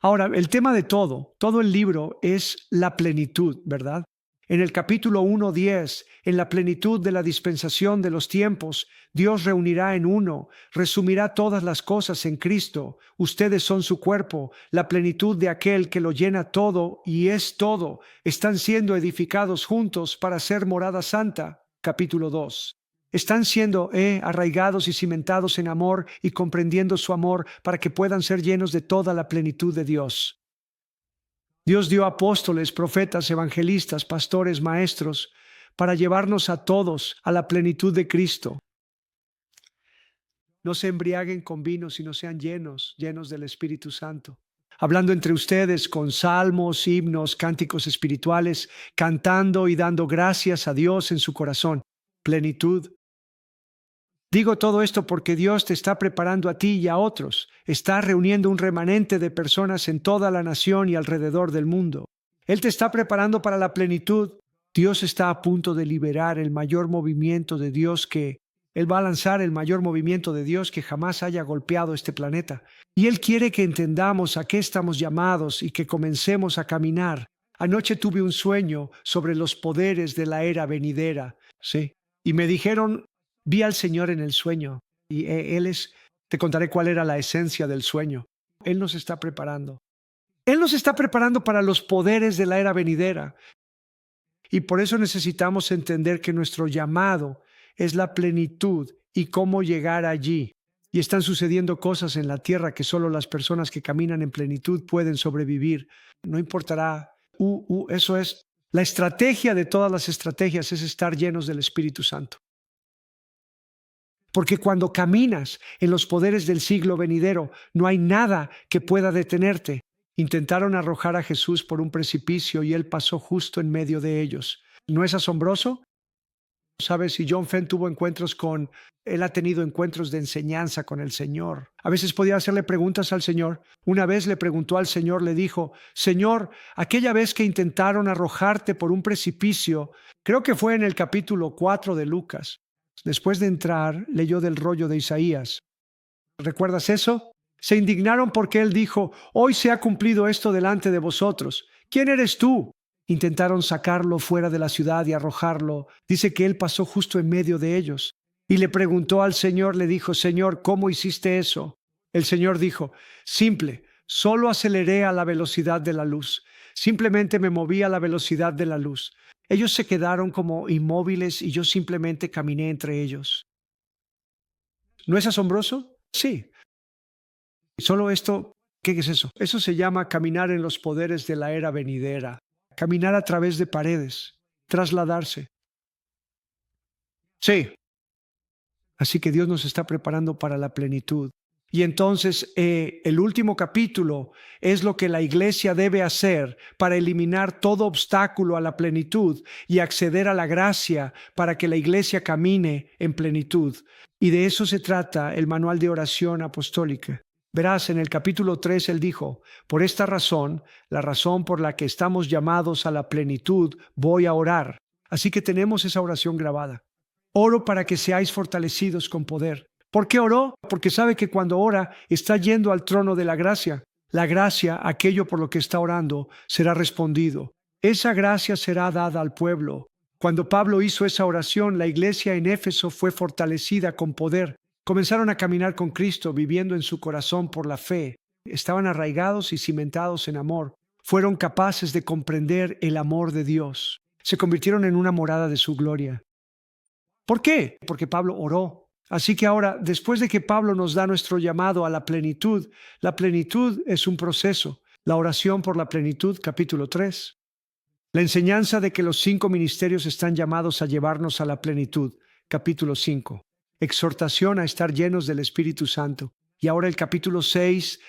Ahora, el tema de todo el libro es la plenitud, ¿verdad? En el capítulo 1, 10, en la plenitud de la dispensación de los tiempos, Dios reunirá en uno, resumirá todas las cosas en Cristo. Ustedes son su cuerpo, la plenitud de aquel que lo llena todo y es todo. Están siendo edificados juntos para ser morada santa. Capítulo 2. Están siendo arraigados y cimentados en amor y comprendiendo su amor para que puedan ser llenos de toda la plenitud de Dios. Dios dio apóstoles, profetas, evangelistas, pastores, maestros, para llevarnos a todos a la plenitud de Cristo. No se embriaguen con vino, sino sean llenos del Espíritu Santo. Hablando entre ustedes con salmos, himnos, cánticos espirituales, cantando y dando gracias a Dios en su corazón. Plenitud. Digo todo esto porque Dios te está preparando a ti y a otros. Está reuniendo un remanente de personas en toda la nación y alrededor del mundo. Él te está preparando para la plenitud. Dios está a punto de liberar el mayor movimiento de Dios Él va a lanzar el mayor movimiento de Dios que jamás haya golpeado este planeta. Y Él quiere que entendamos a qué estamos llamados y que comencemos a caminar. Anoche tuve un sueño sobre los poderes de la era venidera, ¿sí? Y me dijeron, vi al Señor en el sueño y te contaré cuál era la esencia del sueño. Él nos está preparando. Él nos está preparando para los poderes de la era venidera. Y por eso necesitamos entender que nuestro llamado es la plenitud y cómo llegar allí. Y están sucediendo cosas en la tierra que solo las personas que caminan en plenitud pueden sobrevivir. No importará. Eso es. La estrategia de todas las estrategias es estar llenos del Espíritu Santo. Porque cuando caminas en los poderes del siglo venidero, no hay nada que pueda detenerte. Intentaron arrojar a Jesús por un precipicio y él pasó justo en medio de ellos. ¿No es asombroso? ¿Sabes? Si John Fenn él ha tenido encuentros de enseñanza con el Señor. A veces podía hacerle preguntas al Señor. Una vez le preguntó al Señor, le dijo, Señor, aquella vez que intentaron arrojarte por un precipicio, creo que fue en el capítulo 4 de Lucas. Después de entrar, leyó del rollo de Isaías. ¿Recuerdas eso? Se indignaron porque él dijo, hoy se ha cumplido esto delante de vosotros. ¿Quién eres tú? Intentaron sacarlo fuera de la ciudad y arrojarlo. Dice que él pasó justo en medio de ellos. Y le preguntó al Señor, le dijo, Señor, ¿cómo hiciste eso? El Señor dijo, simple, solo aceleré a la velocidad de la luz. Simplemente me moví a la velocidad de la luz. Ellos se quedaron como inmóviles y yo simplemente caminé entre ellos. ¿No es asombroso? Sí. Solo esto, ¿qué es eso? Eso se llama caminar en los poderes de la era venidera. Caminar a través de paredes, trasladarse. Sí. Así que Dios nos está preparando para la plenitud. Y entonces el último capítulo es lo que la iglesia debe hacer para eliminar todo obstáculo a la plenitud y acceder a la gracia para que la iglesia camine en plenitud. Y de eso se trata el manual de oración apostólica. Verás, en el capítulo 3 él dijo, por esta razón, la razón por la que estamos llamados a la plenitud, voy a orar. Así que tenemos esa oración grabada. Oro para que seáis fortalecidos con poder. ¿Por qué oró? Porque sabe que cuando ora está yendo al trono de la gracia. La gracia, aquello por lo que está orando, será respondido. Esa gracia será dada al pueblo. Cuando Pablo hizo esa oración, la iglesia en Éfeso fue fortalecida con poder. Comenzaron a caminar con Cristo, viviendo en su corazón por la fe. Estaban arraigados y cimentados en amor. Fueron capaces de comprender el amor de Dios. Se convirtieron en una morada de su gloria. ¿Por qué? Porque Pablo oró. Así que ahora, después de que Pablo nos da nuestro llamado a la plenitud es un proceso. La oración por la plenitud, capítulo 3. La enseñanza de que los 5 ministerios están llamados a llevarnos a la plenitud, capítulo 5. Exhortación a estar llenos del Espíritu Santo. Y ahora el capítulo 6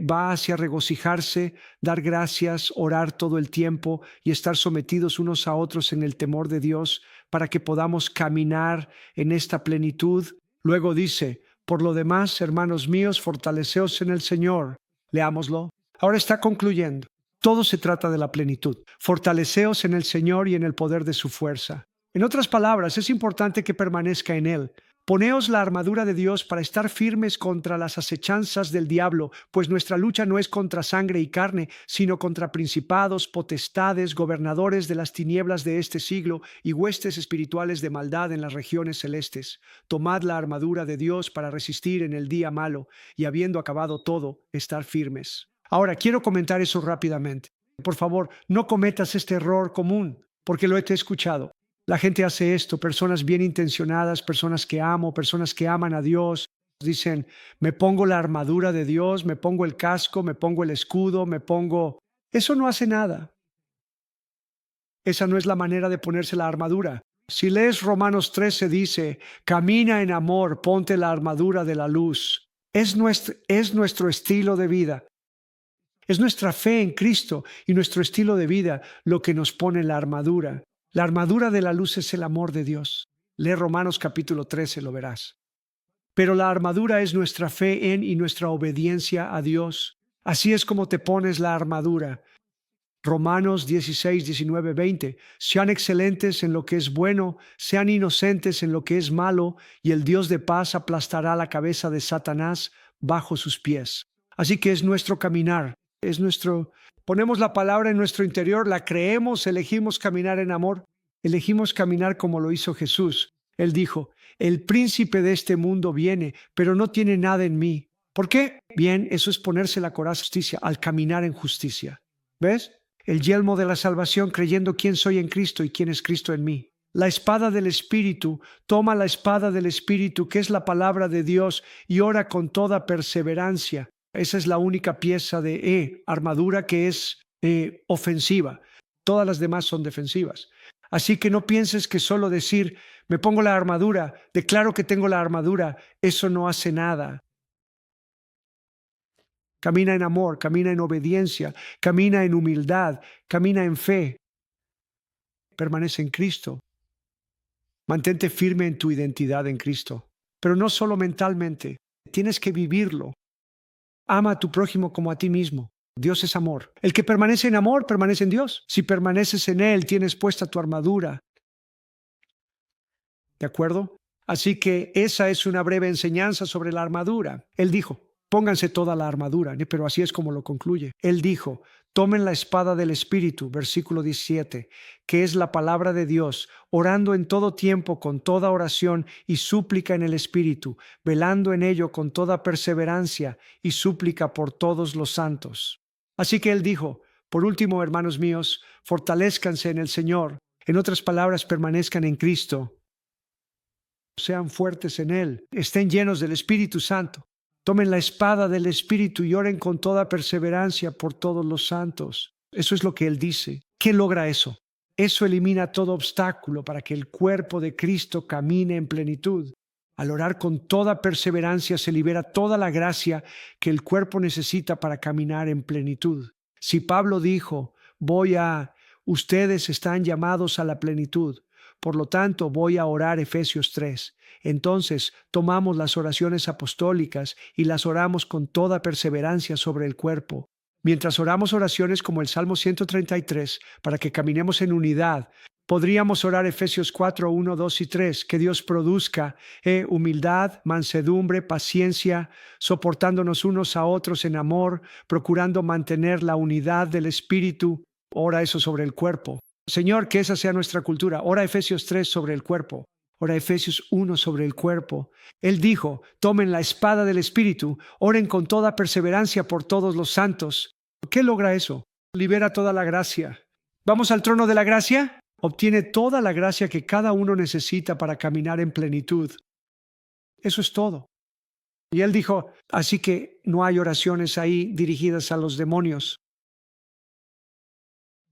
va hacia regocijarse, dar gracias, orar todo el tiempo y estar sometidos unos a otros en el temor de Dios para que podamos caminar en esta plenitud. Luego dice, por lo demás, hermanos míos, fortaleceos en el Señor. Leámoslo. Ahora está concluyendo. Todo se trata de la plenitud. Fortaleceos en el Señor y en el poder de su fuerza. En otras palabras, es importante que permanezca en Él. Poneos la armadura de Dios para estar firmes contra las acechanzas del diablo, pues nuestra lucha no es contra sangre y carne, sino contra principados, potestades, gobernadores de las tinieblas de este siglo y huestes espirituales de maldad en las regiones celestes. Tomad la armadura de Dios para resistir en el día malo y, habiendo acabado todo, estar firmes. Ahora, quiero comentar eso rápidamente. Por favor, no cometas este error común, porque lo he escuchado. La gente hace esto, personas bien intencionadas, personas que amo, personas que aman a Dios. Dicen, me pongo la armadura de Dios, me pongo el casco, me pongo el escudo, Eso no hace nada. Esa no es la manera de ponerse la armadura. Si lees Romanos 13 dice, camina en amor, ponte la armadura de la luz. Es nuestro estilo de vida. Es nuestra fe en Cristo y nuestro estilo de vida lo que nos pone la armadura. La armadura de la luz es el amor de Dios. Lee Romanos capítulo 13, lo verás. Pero la armadura es nuestra fe en y nuestra obediencia a Dios. Así es como te pones la armadura. Romanos 16, 19, 20. Sean excelentes en lo que es bueno, sean inocentes en lo que es malo, y el Dios de paz aplastará la cabeza de Satanás bajo sus pies. Así que es nuestro caminar. Ponemos la palabra en nuestro interior, la creemos, elegimos caminar en amor, elegimos caminar como lo hizo Jesús. Él dijo, el príncipe de este mundo viene, pero no tiene nada en mí. ¿Por qué? Bien, eso es ponerse la coraza de justicia al caminar en justicia. ¿Ves? El yelmo de la salvación creyendo quién soy en Cristo y quién es Cristo en mí. La espada del Espíritu, toma la espada del Espíritu, que es la palabra de Dios, y ora con toda perseverancia. Esa es la única pieza de armadura que es ofensiva. Todas las demás son defensivas. Así que no pienses que solo decir, me pongo la armadura, declaro que tengo la armadura, eso no hace nada. Camina en amor, camina en obediencia, camina en humildad, camina en fe. Permanece en Cristo. Mantente firme en tu identidad en Cristo, pero no solo mentalmente, tienes que vivirlo. Ama a tu prójimo como a ti mismo. Dios es amor. El que permanece en amor, permanece en Dios. Si permaneces en Él, tienes puesta tu armadura. ¿De acuerdo? Así que esa es una breve enseñanza sobre la armadura. Él dijo, pónganse toda la armadura, pero así es como lo concluye. Él dijo, tomen la espada del Espíritu, versículo 17, que es la palabra de Dios, orando en todo tiempo con toda oración y súplica en el Espíritu, velando en ello con toda perseverancia y súplica por todos los santos. Así que él dijo, por último, hermanos míos, fortalézcanse en el Señor. En otras palabras, permanezcan en Cristo. Sean fuertes en Él, estén llenos del Espíritu Santo. Tomen la espada del Espíritu y oren con toda perseverancia por todos los santos. Eso es lo que Él dice. ¿Qué logra eso? Eso elimina todo obstáculo para que el cuerpo de Cristo camine en plenitud. Al orar con toda perseverancia se libera toda la gracia que el cuerpo necesita para caminar en plenitud. Si Pablo dijo, ustedes están llamados a la plenitud. Por lo tanto, voy a orar Efesios 3. Entonces, tomamos las oraciones apostólicas y las oramos con toda perseverancia sobre el cuerpo. Mientras oramos oraciones como el Salmo 133 para que caminemos en unidad, podríamos orar Efesios 4, 1, 2 y 3, que Dios produzca humildad, mansedumbre, paciencia, soportándonos unos a otros en amor, procurando mantener la unidad del Espíritu. Ora eso sobre el cuerpo. Señor, que esa sea nuestra cultura. Ora Efesios 3 sobre el cuerpo. Ora Efesios 1 sobre el cuerpo. Él dijo, tomen la espada del Espíritu, oren con toda perseverancia por todos los santos. ¿Qué logra eso? Libera toda la gracia. ¿Vamos al trono de la gracia? Obtiene toda la gracia que cada uno necesita para caminar en plenitud. Eso es todo. Y él dijo, así que no hay oraciones ahí dirigidas a los demonios.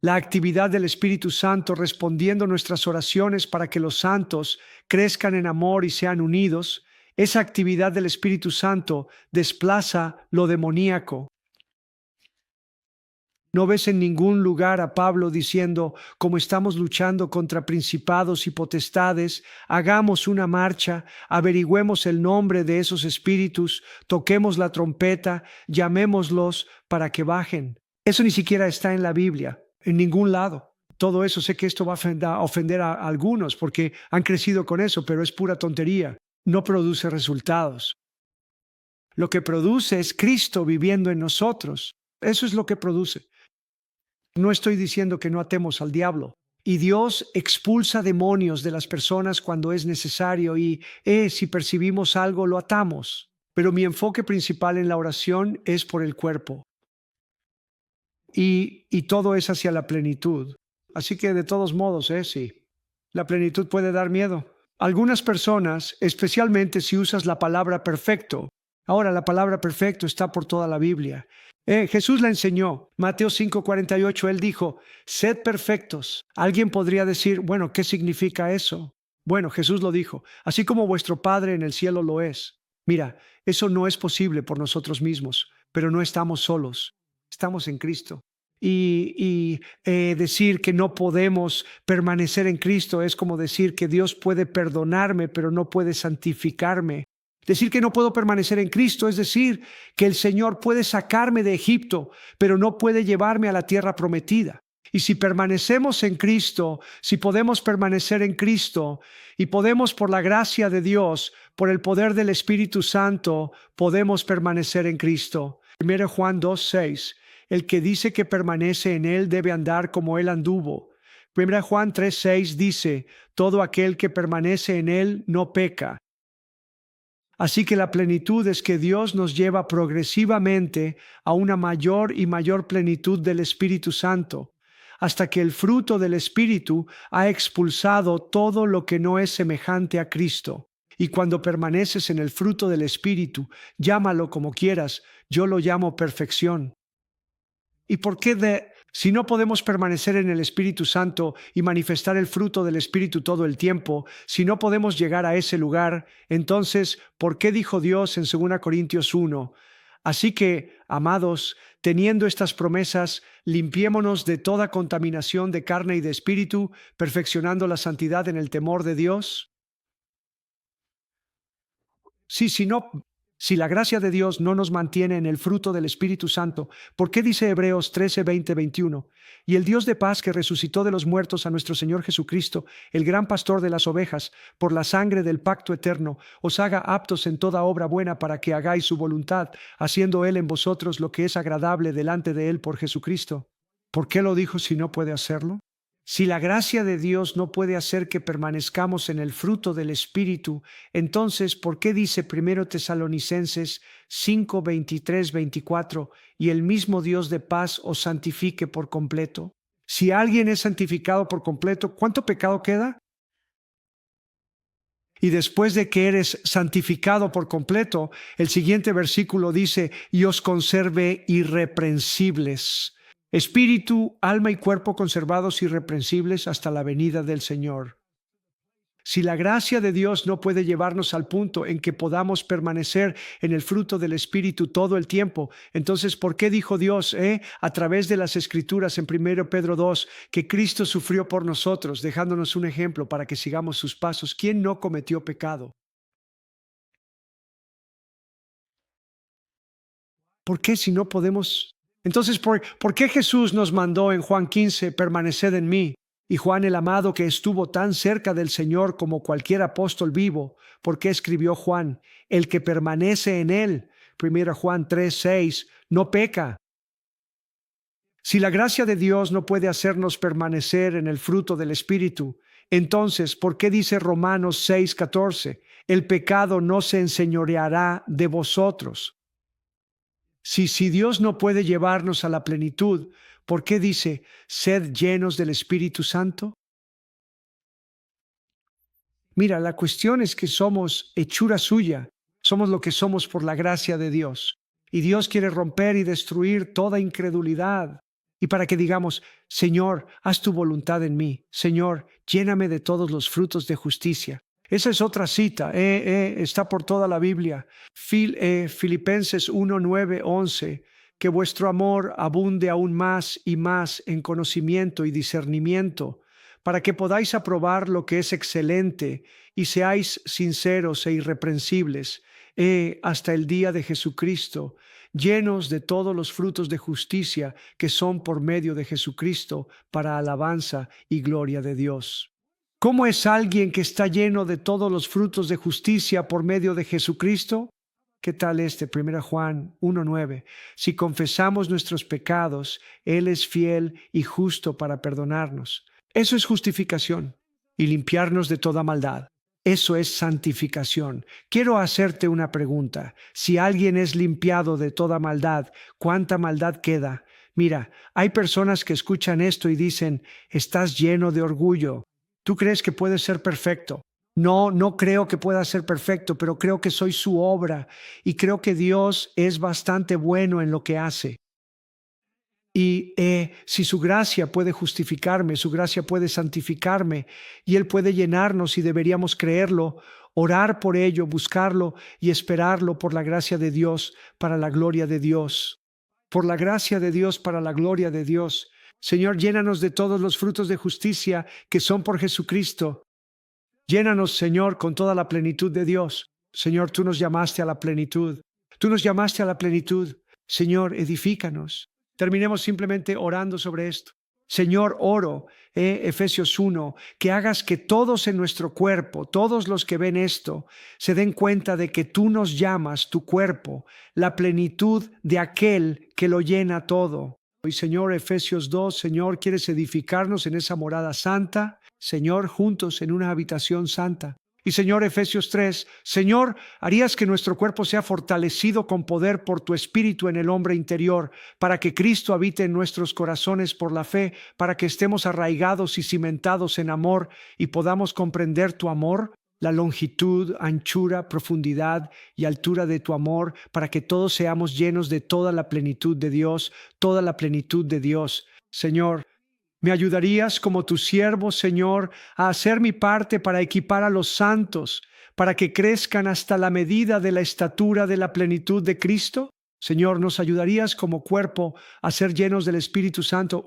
La actividad del Espíritu Santo respondiendo nuestras oraciones para que los santos crezcan en amor y sean unidos, esa actividad del Espíritu Santo desplaza lo demoníaco. No ves en ningún lugar a Pablo diciendo, como estamos luchando contra principados y potestades, hagamos una marcha, averigüemos el nombre de esos espíritus, toquemos la trompeta, llamémoslos para que bajen. Eso ni siquiera está en la Biblia. En ningún lado. Todo eso, sé que esto va a ofender a algunos porque han crecido con eso, pero es pura tontería. No produce resultados. Lo que produce es Cristo viviendo en nosotros. Eso es lo que produce. No estoy diciendo que no atemos al diablo. Y Dios expulsa demonios de las personas cuando es necesario y si percibimos algo, lo atamos. Pero mi enfoque principal en la oración es por el cuerpo. Y todo es hacia la plenitud. Así que de todos modos, sí. La plenitud puede dar miedo. Algunas personas, especialmente si usas la palabra perfecto. Ahora, la palabra perfecto está por toda la Biblia. Jesús la enseñó. Mateo 5:48, Él dijo, sed perfectos. Alguien podría decir, bueno, ¿qué significa eso? Bueno, Jesús lo dijo, así como vuestro Padre en el cielo lo es. Mira, eso no es posible por nosotros mismos, pero no estamos solos. Estamos en Cristo. Y decir que no podemos permanecer en Cristo es como decir que Dios puede perdonarme, pero no puede santificarme. Decir que no puedo permanecer en Cristo es decir que el Señor puede sacarme de Egipto, pero no puede llevarme a la tierra prometida. Y si permanecemos en Cristo, si podemos permanecer en Cristo y podemos por la gracia de Dios, por el poder del Espíritu Santo, podemos permanecer en Cristo. 1 Juan 2:6. El que dice que permanece en él debe andar como él anduvo. 1 Juan 3:6 dice, todo aquel que permanece en él no peca. Así que la plenitud es que Dios nos lleva progresivamente a una mayor y mayor plenitud del Espíritu Santo, hasta que el fruto del Espíritu ha expulsado todo lo que no es semejante a Cristo. Y cuando permaneces en el fruto del Espíritu, llámalo como quieras, yo lo llamo perfección. ¿Y por qué si no podemos permanecer en el Espíritu Santo y manifestar el fruto del Espíritu todo el tiempo, si no podemos llegar a ese lugar, entonces, ¿por qué dijo Dios en 2 Corintios 1? Así que, amados, teniendo estas promesas, limpiémonos de toda contaminación de carne y de espíritu, perfeccionando la santidad en el temor de Dios. Sí, si la gracia de Dios no nos mantiene en el fruto del Espíritu Santo, ¿por qué dice Hebreos 13, 20, 21? Y el Dios de paz que resucitó de los muertos a nuestro Señor Jesucristo, el gran pastor de las ovejas, por la sangre del pacto eterno, os haga aptos en toda obra buena para que hagáis su voluntad, haciendo Él en vosotros lo que es agradable delante de Él por Jesucristo. ¿Por qué lo dijo si no puede hacerlo? Si la gracia de Dios no puede hacer que permanezcamos en el fruto del Espíritu, entonces, ¿por qué dice 1 Tesalonicenses 5, 23, 24, y el mismo Dios de paz os santifique por completo? Si alguien es santificado por completo, ¿cuánto pecado queda? Y después de que eres santificado por completo, el siguiente versículo dice, y os conserve irreprensibles. Espíritu, alma y cuerpo conservados irreprensibles hasta la venida del Señor. Si la gracia de Dios no puede llevarnos al punto en que podamos permanecer en el fruto del Espíritu todo el tiempo, entonces ¿por qué dijo Dios a través de las Escrituras en 1 Pedro 2 que Cristo sufrió por nosotros, dejándonos un ejemplo para que sigamos sus pasos? ¿Quién no cometió pecado? ¿Por qué si no podemos? Entonces, ¿por qué Jesús nos mandó en Juan 15, permaneced en mí? Y Juan el amado, que estuvo tan cerca del Señor como cualquier apóstol vivo, ¿por qué escribió Juan? El que permanece en él, 1 Juan 3, 6, no peca. Si la gracia de Dios no puede hacernos permanecer en el fruto del Espíritu, entonces, ¿por qué dice Romanos 6, 14? El pecado no se enseñoreará de vosotros. Si Dios no puede llevarnos a la plenitud, ¿por qué dice, sed llenos del Espíritu Santo? Mira, la cuestión es que somos hechura suya, somos lo que somos por la gracia de Dios. Y Dios quiere romper y destruir toda incredulidad. Y para que digamos, Señor, haz tu voluntad en mí. Señor, lléname de todos los frutos de justicia. Esa es otra cita, está por toda la Biblia. Filipenses 1, 9, 11. Que vuestro amor abunde aún más y más en conocimiento y discernimiento, para que podáis aprobar lo que es excelente y seáis sinceros e irreprensibles, hasta el día de Jesucristo, llenos de todos los frutos de justicia que son por medio de Jesucristo, para alabanza y gloria de Dios. ¿Cómo es alguien que está lleno de todos los frutos de justicia por medio de Jesucristo? ¿Qué tal 1 Juan 1:9? Si confesamos nuestros pecados, Él es fiel y justo para perdonarnos. Eso es justificación y limpiarnos de toda maldad. Eso es santificación. Quiero hacerte una pregunta. Si alguien es limpiado de toda maldad, ¿cuánta maldad queda? Mira, hay personas que escuchan esto y dicen, estás lleno de orgullo. ¿Tú crees que puedes ser perfecto? No, no creo que pueda ser perfecto, pero creo que soy su obra y creo que Dios es bastante bueno en lo que hace. Y si su gracia puede justificarme, su gracia puede santificarme y Él puede llenarnos y deberíamos creerlo, orar por ello, buscarlo y esperarlo por la gracia de Dios para la gloria de Dios. Por la gracia de Dios para la gloria de Dios. Señor, llénanos de todos los frutos de justicia que son por Jesucristo. Llénanos, Señor, con toda la plenitud de Dios. Señor, tú nos llamaste a la plenitud. Tú nos llamaste a la plenitud. Señor, edifícanos. Terminemos simplemente orando sobre esto. Señor, oro, Efesios 1, que hagas que todos en nuestro cuerpo, todos los que ven esto, se den cuenta de que tú nos llamas tu cuerpo, la plenitud de aquel que lo llena todo. Y Señor, Efesios 2, Señor, quieres edificarnos en esa morada santa, Señor, juntos en una habitación santa. Y Señor, Efesios 3, Señor, harías que nuestro cuerpo sea fortalecido con poder por tu Espíritu en el hombre interior, para que Cristo habite en nuestros corazones por la fe, para que estemos arraigados y cimentados en amor y podamos comprender tu amor, la longitud, anchura, profundidad y altura de tu amor, para que todos seamos llenos de toda la plenitud de Dios, toda la plenitud de Dios. Señor, ¿me ayudarías como tu siervo, Señor, a hacer mi parte para equipar a los santos, para que crezcan hasta la medida de la estatura de la plenitud de Cristo? Señor, ¿nos ayudarías como cuerpo a ser llenos del Espíritu Santo,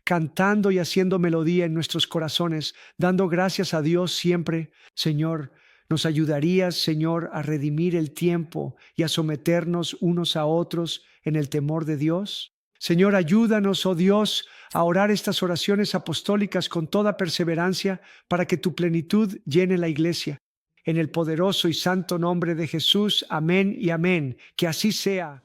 cantando y haciendo melodía en nuestros corazones, dando gracias a Dios siempre? Señor, ¿nos ayudarías, Señor, a redimir el tiempo y a someternos unos a otros en el temor de Dios? Señor, ayúdanos, oh Dios, a orar estas oraciones apostólicas con toda perseverancia para que tu plenitud llene la iglesia. En el poderoso y santo nombre de Jesús, amén y amén. Que así sea.